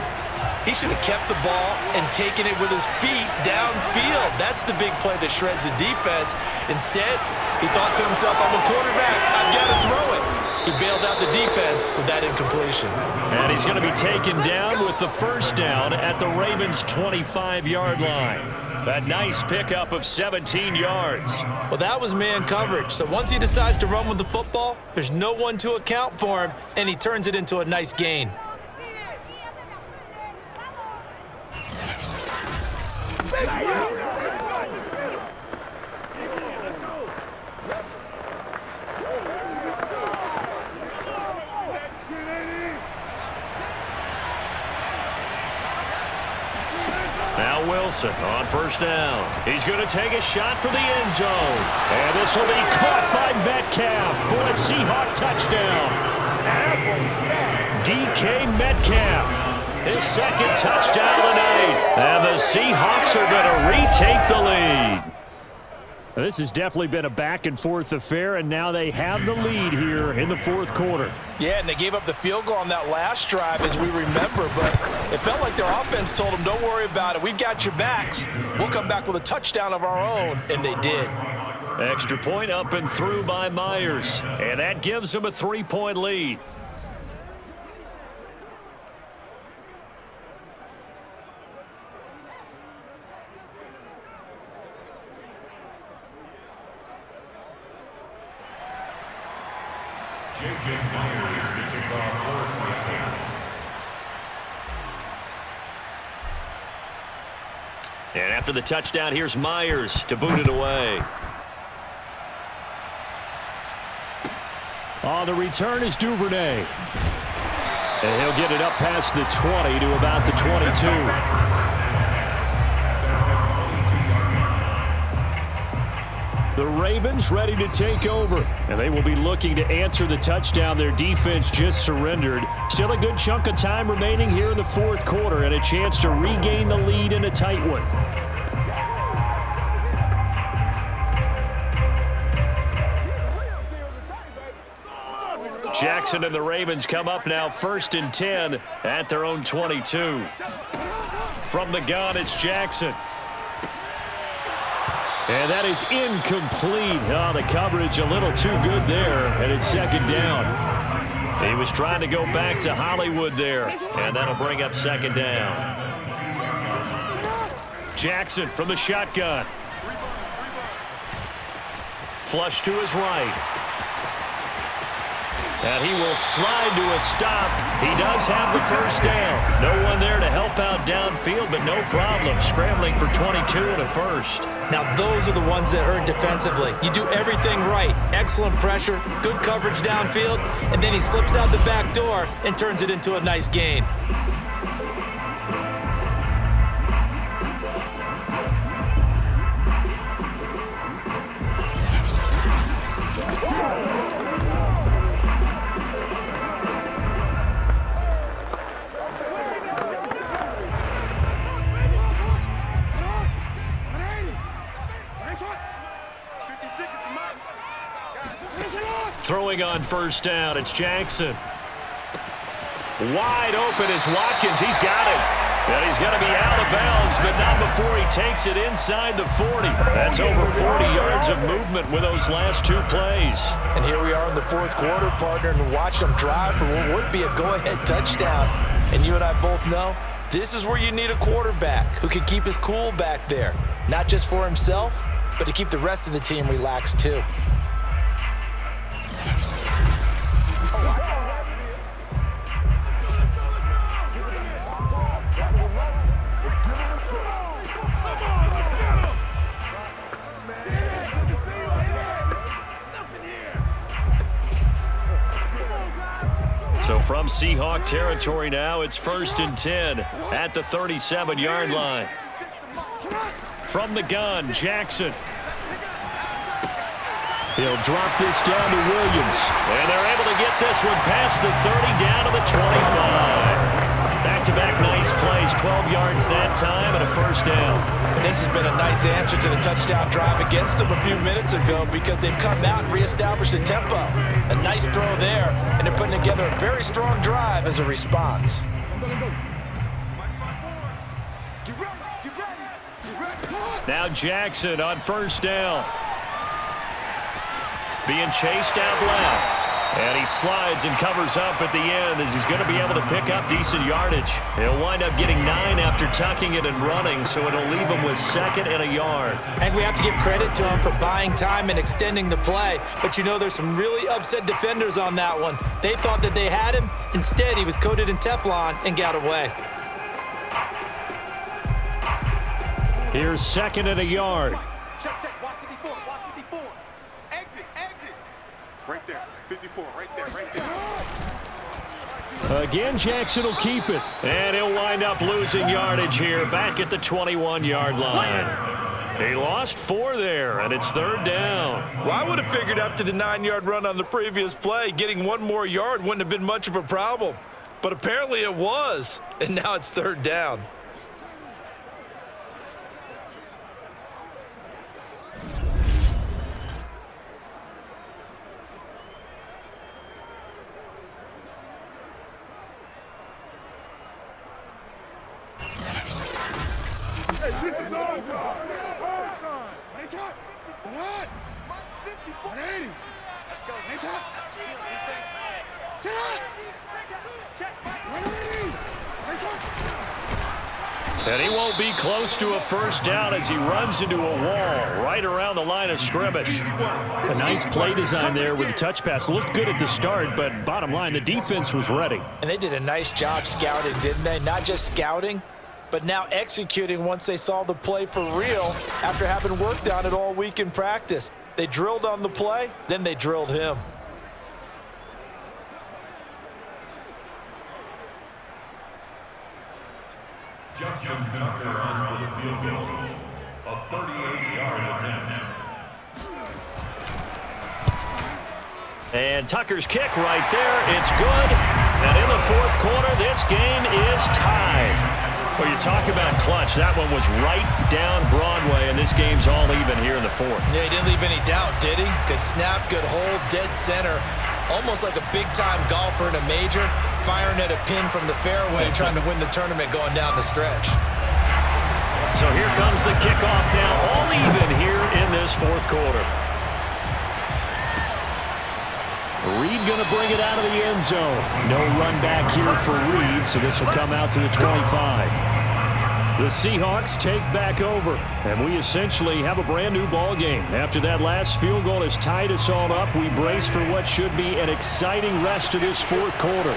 he should have kept the ball and taken it with his feet downfield. That's the big play that shreds the defense. Instead, he thought to himself, I'm a quarterback. I've got to throw it. He bailed out the defense with that incompletion. And he's going to be taken down with the first down at the Ravens' 25-yard line. A nice pickup of 17 yards. Well, that was man coverage. So once he decides to run with the football, there's no one to account for him, and he turns it into a nice gain. Now Wilson on first down. He's going to take a shot for the end zone. And this will be caught by Metcalf for a Seahawk touchdown. DK Metcalf, his second touchdown of the night. And the Seahawks are going to retake the lead. This has definitely been a back-and-forth affair, and now they have the lead here in the fourth quarter. Yeah, and they gave up the field goal on that last drive, as we remember, but it felt like their offense told them, don't worry about it. We've got your backs. We'll come back with a touchdown of our own, and they did. Extra point up and through by Myers, and that gives them a 3-point lead. And after the touchdown, here's Myers to boot it away. On the return is Duvernay. And he'll get it up past the 20 to about the 22. The Ravens ready to take over, and they will be looking to answer the touchdown their defense just surrendered. Still a good chunk of time remaining here in the fourth quarter and a chance to regain the lead in a tight one. Jackson and the Ravens come up now 1st and 10 at their own 22. From the gun, it's Jackson. And that is incomplete. Oh, the coverage a little too good there, and it's second down. He was trying to go back to Hollywood there, and that'll bring up second down. Jackson from the shotgun. Flush to his right. And he will slide to a stop. He does have the first down. No one there to help out downfield, but no problem. Scrambling for 22 and a first. Now those are the ones that hurt defensively. You do everything right. Excellent pressure, good coverage downfield, and then he slips out the back door and turns it into a nice gain. Throwing on first down, it's Jackson. Wide open is Watkins. He's got it. And he's going to be out of bounds, but not before he takes it inside the 40. That's over 40 yards of movement with those last two plays. And here we are in the fourth quarter, partner, and watch them drive for what would be a go-ahead touchdown. And you and I both know this is where you need a quarterback who can keep his cool back there. Not just for himself, but to keep the rest of the team relaxed too. From Seahawk territory now, it's 1st and 10 at the 37-yard line. From the gun, Jackson. He'll drop this down to Williams. And they're able to get this one past the 30 down to the 25. Back-to-back nice plays, 12 yards that time and a first down. And this has been a nice answer to the touchdown drive against them a few minutes ago because they've come out and reestablished the tempo. A nice throw there, and they're putting together a very strong drive as a response. Now Jackson on first down. Being chased out left. And he slides and covers up at the end as he's going to be able to pick up decent yardage. He'll wind up getting 9 after tucking it and running, so it'll leave him with 2nd and a yard. And we have to give credit to him for buying time and extending the play. But you know, there's some really upset defenders on that one. They thought that they had him. Instead, he was coated in Teflon and got away. Here's 2nd and a yard. Check, check. Watch 54. Watch 54. Exit, exit. Right there. 54. Right there. Right there. Again, Jackson will keep it. And he'll wind up losing yardage here back at the 21-yard line. He lost 4 there, and it's 3rd down. Well, I would have figured after the 9-yard run on the previous play, getting 1 more yard wouldn't have been much of a problem. But apparently it was, and now it's 3rd down. This is all time. Nice hot. Hot. 180. Let's go. Nice hot. Sit up. Check. 180. Nice hot. And he won't be close to a first down as he runs into a wall right around the line of scrimmage. A nice play design there with the touch pass. Looked good at the start, but bottom line, the defense was ready. And they did a nice job scouting, didn't they? Not just scouting, but now executing once they saw the play for real after having worked on it all week in practice. They drilled on the play, then they drilled him. Justin Tucker on for the field goal. A 38-yard attempt. And Tucker's kick right there. It's good. And in the 4th quarter, this game is tied. Well, you talk about clutch. That one was right down Broadway, and this game's all even here in the 4th. Yeah, he didn't leave any doubt, did he? Good snap, good hold, dead center. Almost like a big-time golfer in a major, firing at a pin from the fairway, trying to win the tournament going down the stretch. So here comes the kickoff now, all even here in this 4th quarter. Reed going to bring it out of the end zone. No run back here for Reed, so this will come out to the 25. The Seahawks take back over, and we essentially have a brand-new ball game. After that last field goal has tied us all up, we brace for what should be an exciting rest of this 4th quarter.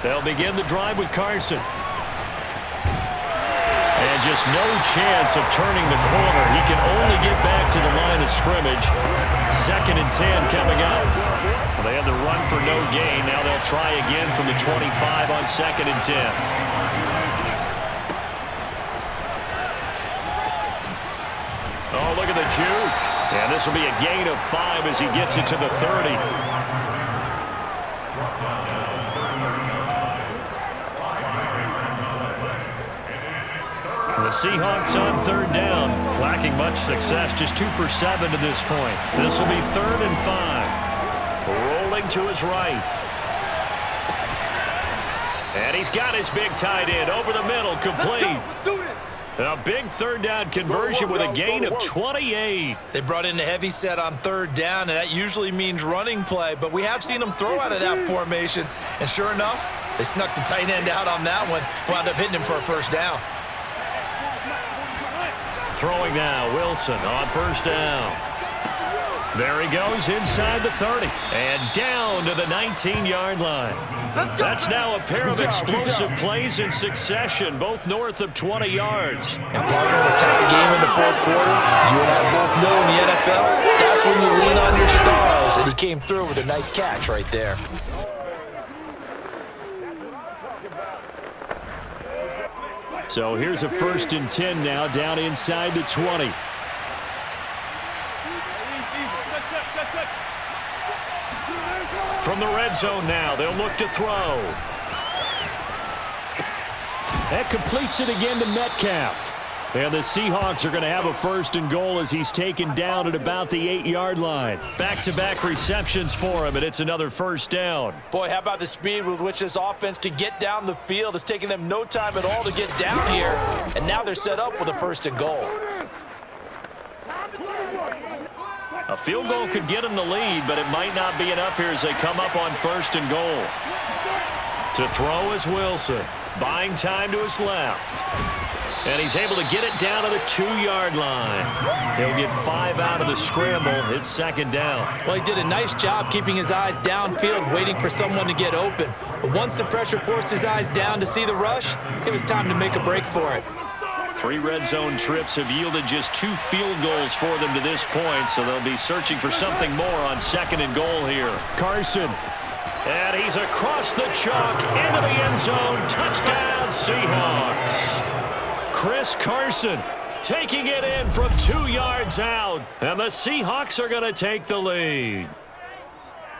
They'll begin the drive with Carson. And just no chance of turning the corner. He can only get back to the line of scrimmage. 2nd and 10 coming up. Well, they had the run for no gain. Now they'll try again from the 25 on 2nd and 10. Oh, look at the juke. And this will be a gain of 5 as he gets it to the 30. The Seahawks on 3rd down, lacking much success, just 2 for 7 to this point. This will be 3rd and 5. Rolling to his right. And he's got his big tight end over the middle, complete. Let's do this. A big 3rd down conversion with a gain of 28. They brought in the heavy set on 3rd down, and that usually means running play, but we have seen them throw out of that formation. And sure enough, they snuck the tight end out on that one, wound up hitting him for a first down. Throwing now, Wilson on 1st down. There he goes inside the 30 and down to the 19-yard line. That's now a pair of explosive plays in succession, both north of 20 yards. And partner, with a tight game in the fourth quarter, you and I both know in the NFL, that's when you lean on your stars, and he came through with a nice catch right there. So here's a 1st and 10 now, down inside the 20. From the red zone now, they'll look to throw. That completes it again to Metcalf. And the Seahawks are going to have a 1st and goal as he's taken down at about the 8-yard line. Back-to-back receptions for him, and it's another 1st down. Boy, how about the speed with which this offense can get down the field? It's taken them no time at all to get down here, and now they're set up with a 1st and goal. A field goal could get him the lead, but it might not be enough here as they come up on 1st and goal. To throw is Wilson, buying time to his left. And he's able to get it down to the 2-yard line. He'll get 5 out of the scramble. It's 2nd down. Well, he did a nice job keeping his eyes downfield, waiting for someone to get open. But once the pressure forced his eyes down to see the rush, it was time to make a break for it. 3 red zone trips have yielded just 2 field goals for them to this point, so they'll be searching for something more on 2nd and goal here. Carson. And he's across the chalk into the end zone. Touchdown, Seahawks. Chris Carson taking it in from 2 yards out, and the Seahawks are going to take the lead.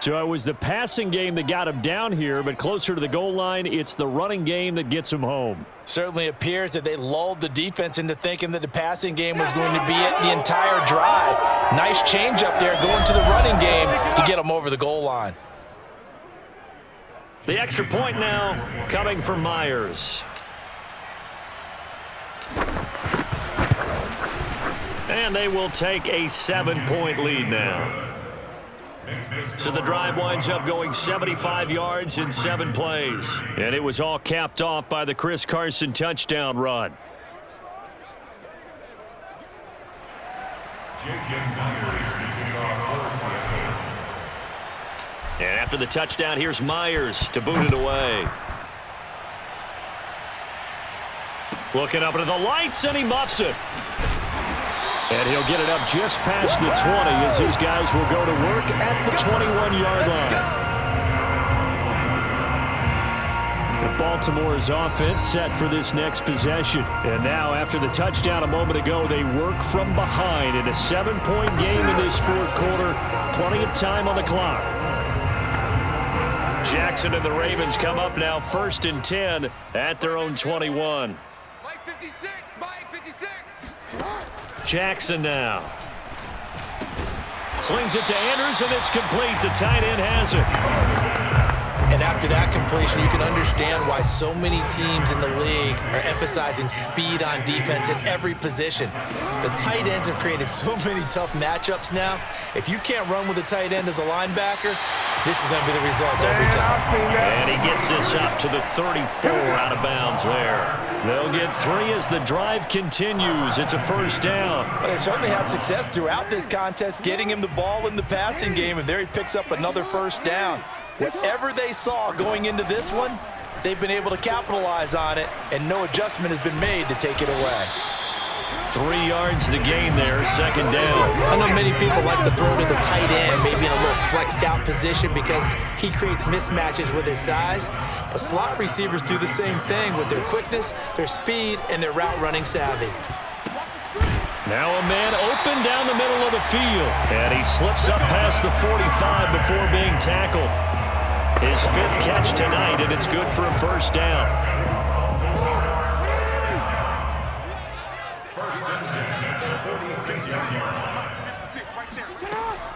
So it was the passing game that got him down here, but closer to the goal line, it's the running game that gets him home. Certainly appears that they lulled the defense into thinking that the passing game was going to be it the entire drive. Nice change up there going to the running game to get them over the goal line. The extra point now coming from Myers. And they will take a 7-point lead now. So the drive winds up going 75 yards in 7 plays. And it was all capped off by the Chris Carson touchdown run. And after the touchdown, here's Myers to boot it away. Looking up into the lights, and he muffs it. And he'll get it up just past the 20 as these guys will go to work at the 21-yard line. And Baltimore's offense set for this next possession. And now, after the touchdown a moment ago, they work from behind in a 7-point game in this fourth quarter. Plenty of time on the clock. Jackson and the Ravens come up now 1st and 10 at their own 21. Mike 56, Mike 56. Jackson now. Slings it to Andrews, and it's complete. The tight end has it. And after that completion, you can understand why so many teams in the league are emphasizing speed on defense at every position. The tight ends have created so many tough matchups now. If you can't run with a tight end as a linebacker, this is going to be the result every time. And he gets this up to the 34 out of bounds there. They'll get 3 as the drive continues. It's a 1st down. But they certainly had success throughout this contest, getting him the ball in the passing game, and there he picks up another 1st down. Whatever they saw going into this one, they've been able to capitalize on it, and no adjustment has been made to take it away. 3 yards the gain there, 2nd down. I know many people like to throw to the tight end, maybe in a little flexed out position because he creates mismatches with his size. But slot receivers do the same thing with their quickness, their speed, and their route running savvy. Now a man open down the middle of the field. And he slips up past the 45 before being tackled. His 5th catch tonight, and it's good for a 1st down.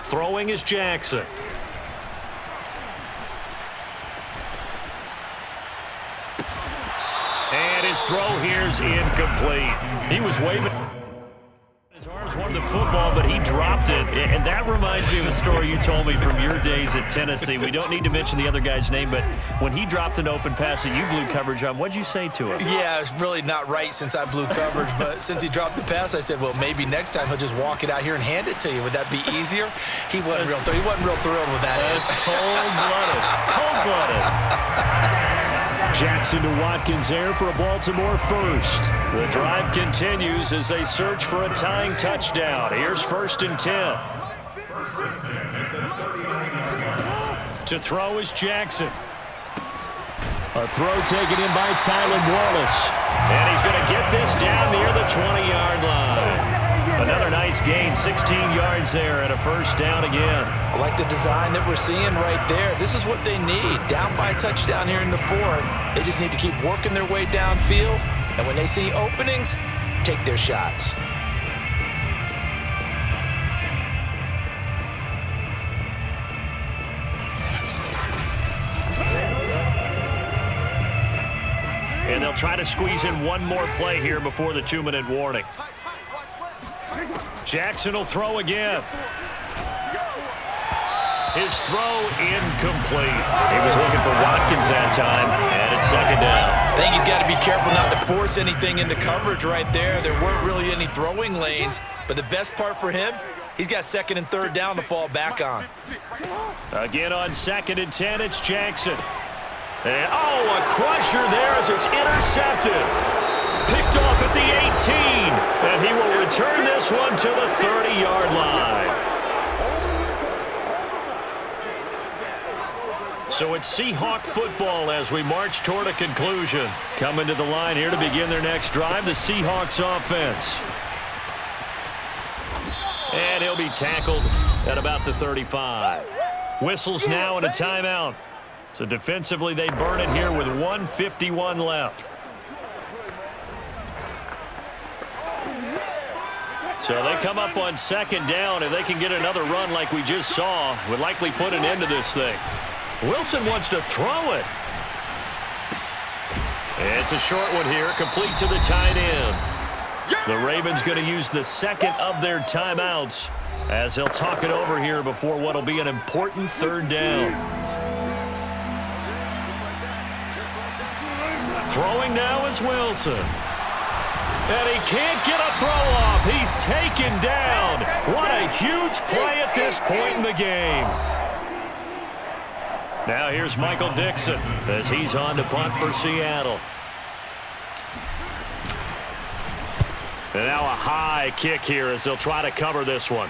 Throwing is Jackson. And his throw here's incomplete. He was waving his arms swarmed the football, but he dropped it. And that reminds me of a story you told me from your days at Tennessee. We don't need to mention the other guy's name, but when he dropped an open pass that you blew coverage on, what'd you say to him? Yeah, it's really not right since I blew coverage, but since he dropped the pass, I said, well, maybe next time he'll just walk it out here and hand it to you. Would that be easier? He wasn't real thrilled with that. That's cold-blooded. Cold-blooded. Jackson to Watkins there for a Baltimore first. The drive continues as they search for a tying touchdown. Here's 1st and 10. To throw is Jackson. A throw taken in by Tylan Wallace. And he's going to get this down near the 20-yard line. Another nice gain, 16 yards there and a 1st down again. I like the design that we're seeing right there. This is what they need. Down by a touchdown here in the 4th. They just need to keep working their way downfield. And when they see openings, take their shots. And they'll try to squeeze in one more play here before the 2-minute warning. Jackson will throw again. His throw incomplete. He was looking for Watkins that time, and it's 2nd down. I think he's got to be careful not to force anything into coverage right there. There weren't really any throwing lanes, but the best part for him, he's got 2nd and 3rd down to fall back on. Again on 2nd and 10, it's Jackson. And, a crusher there as it's intercepted. Picked off at the 18, and he will return this one to the 30-yard line. So it's Seahawk football as we march toward a conclusion. Coming to the line here to begin their next drive, the Seahawks offense. And he'll be tackled at about the 35. Whistles now and a timeout. So defensively, they burn it here with 1:51 left. So they come up on 2nd down. If they can get another run like we just saw, would likely put an end to this thing. Wilson wants to throw it. It's a short one here, complete to the tight end. The Ravens going to use the 2nd of their timeouts as they'll talk it over here before what will be an important 3rd down. Throwing now is Wilson. And he can't get a throw off. He's taken down. What a huge play at this point in the game. Now here's Michael Dixon as he's on to punt for Seattle. And now a high kick here as they'll try to cover this one.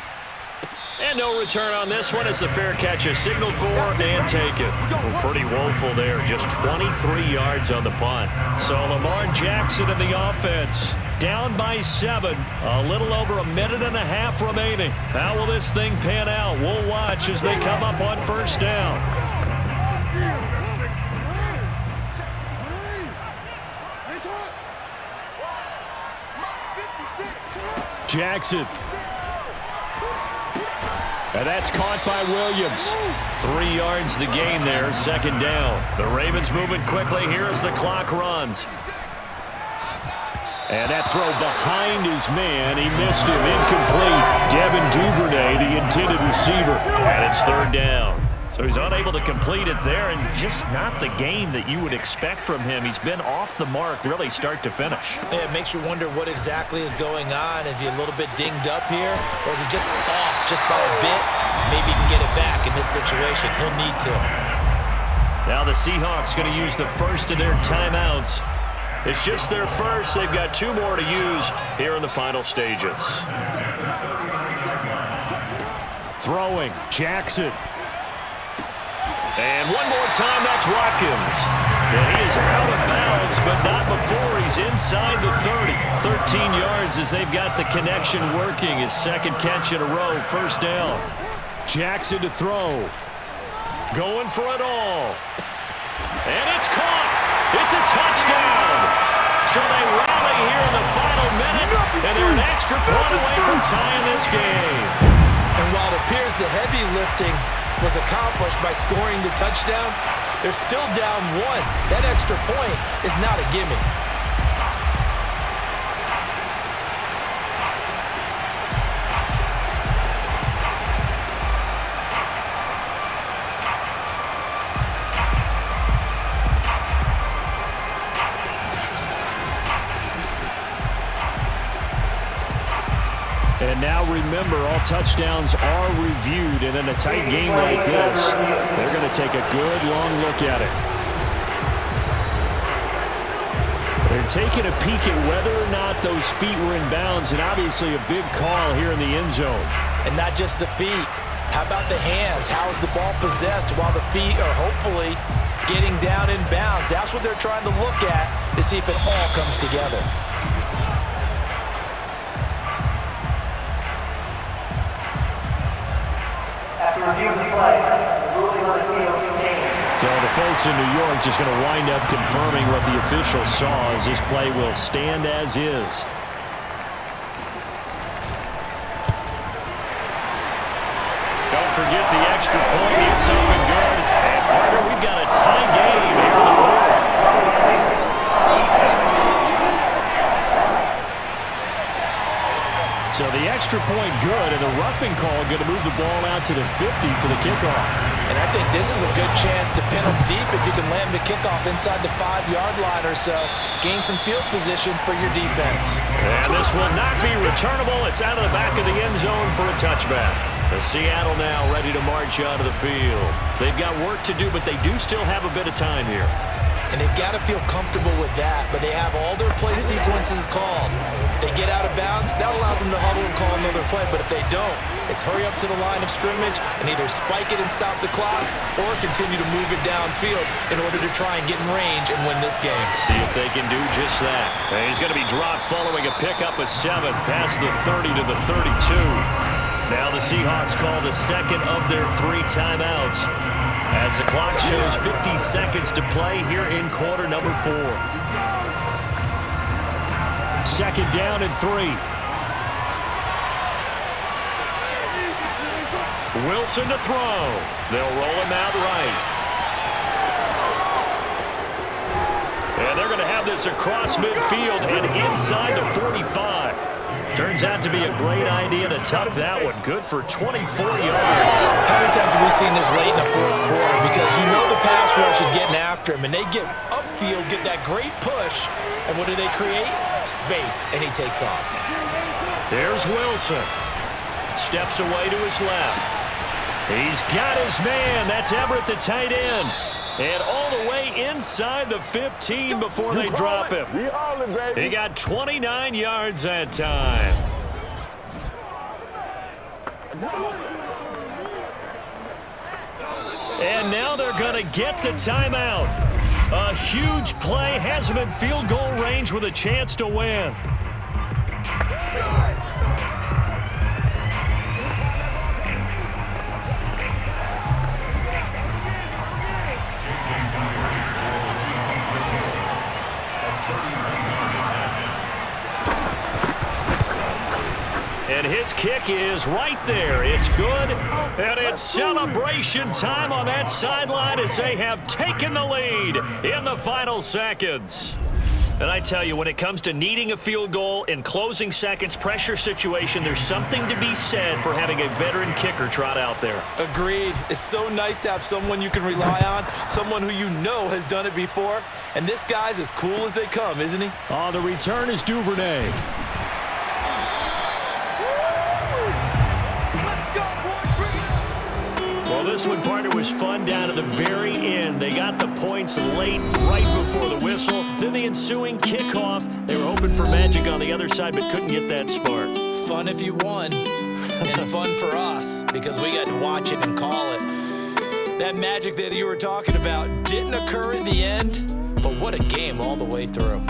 And no return on this one as the fair catch is signaled for and taken. Well, pretty woeful there. Just 23 yards on the punt. So Lamar Jackson in the offense. Down by 7. A little over a minute and a half remaining. How will this thing pan out? We'll watch as they come up on 1st down. Jackson. And that's caught by Williams. 3 yards the gain there, 2nd down. The Ravens moving quickly here as the clock runs. And that throw behind his man. He missed him. Incomplete. Devin Duvernay, the intended receiver. And it's 3rd down. So he's unable to complete it there, and just not the game that you would expect from him. He's been off the mark really start to finish. Yeah, it makes you wonder what exactly is going on. Is he a little bit dinged up here, or is he just off just by a bit? Maybe he can get it back in this situation. He'll need to. Now the Seahawks going to use the 1st of their timeouts. It's just their 1st. They've got 2 more to use here in the final stages. Throwing, Jackson. And one more time, that's Watkins. And he is out of bounds, but not before he's inside the 30. 13 yards as they've got the connection working. His 2nd catch in a row, 1st down. Jackson to throw. Going for it all. And it's caught. It's a touchdown. So they rally here in the final minute, and they're an extra point away from tying this game. And while it appears the heavy lifting was accomplished by scoring the touchdown, they're still down 1. That extra point is not a gimme. And now remember, all touchdowns are reviewed, and in a tight game like this, they're going to take a good long look at it. They're taking a peek at whether or not those feet were in bounds, and obviously a big call here in the end zone. And not just the feet. How about the hands? How is the ball possessed while the feet are hopefully getting down in bounds? That's what they're trying to look at to see if it all comes together. After reviewing the play, the ruling on the field continues. So the folks in New York just going to wind up confirming what the official saw, as this play will stand as is. Don't forget the extra point. It's up and good. And Carter, we've got a tie game here in the fourth. So the extra point good, and the roughing call going to move the ball out to the 50 for the kickoff. And I think this is a good chance to pin them deep if you can land the kickoff inside the 5-yard line or so. Gain some field position for your defense. And this will not be returnable. It's out of the back of the end zone for a touchback. The Seattle now ready to march out of the field. They've got work to do, but they do still have a bit of time here. And they've got to feel comfortable with that, but they have all their play sequences called. If they get out of bounds, that allows them to huddle and call another play, but if they don't, it's hurry up to the line of scrimmage and either spike it and stop the clock or continue to move it downfield in order to try and get in range and win this game. See if they can do just that. And he's going to be dropped following a pickup of 7 past the 30 to the 32. Now the Seahawks call the second of their 3 timeouts, as the clock shows 50 seconds to play here in quarter number 4. Second down and 3. Wilson to throw. They'll roll him out right. And they're going to have this across midfield and inside the 45. Turns out to be a great idea to tuck that one. Good for 24 yards. How many times have we seen this late in the fourth quarter? Because you know the pass rush is getting after him, and they get upfield, get that great push, and what do they create? Space, and he takes off. There's Wilson. Steps away to his left. He's got his man. That's Everett, the tight end. And all the way inside the 15 before they drop him. He got 29 yards that time. And now they're going to get the timeout. A huge play has him in field goal range with a chance to win. And his kick is right there. It's good. And it's celebration time on that sideline as they have taken the lead in the final seconds. And I tell you, when it comes to needing a field goal in closing seconds, pressure situation, there's something to be said for having a veteran kicker trot out there. Agreed. It's so nice to have someone you can rely on, someone who you know has done it before. And this guy's as cool as they come, isn't he? On the return is Duvernay. Well, this one, partner, was fun down to the very end. They got the points late, right before the whistle. Then the ensuing kickoff. They were hoping for magic on the other side, but couldn't get that spark. Fun if you won, and fun for us, because we got to watch it and call it. That magic that you were talking about didn't occur at the end, but what a game all the way through.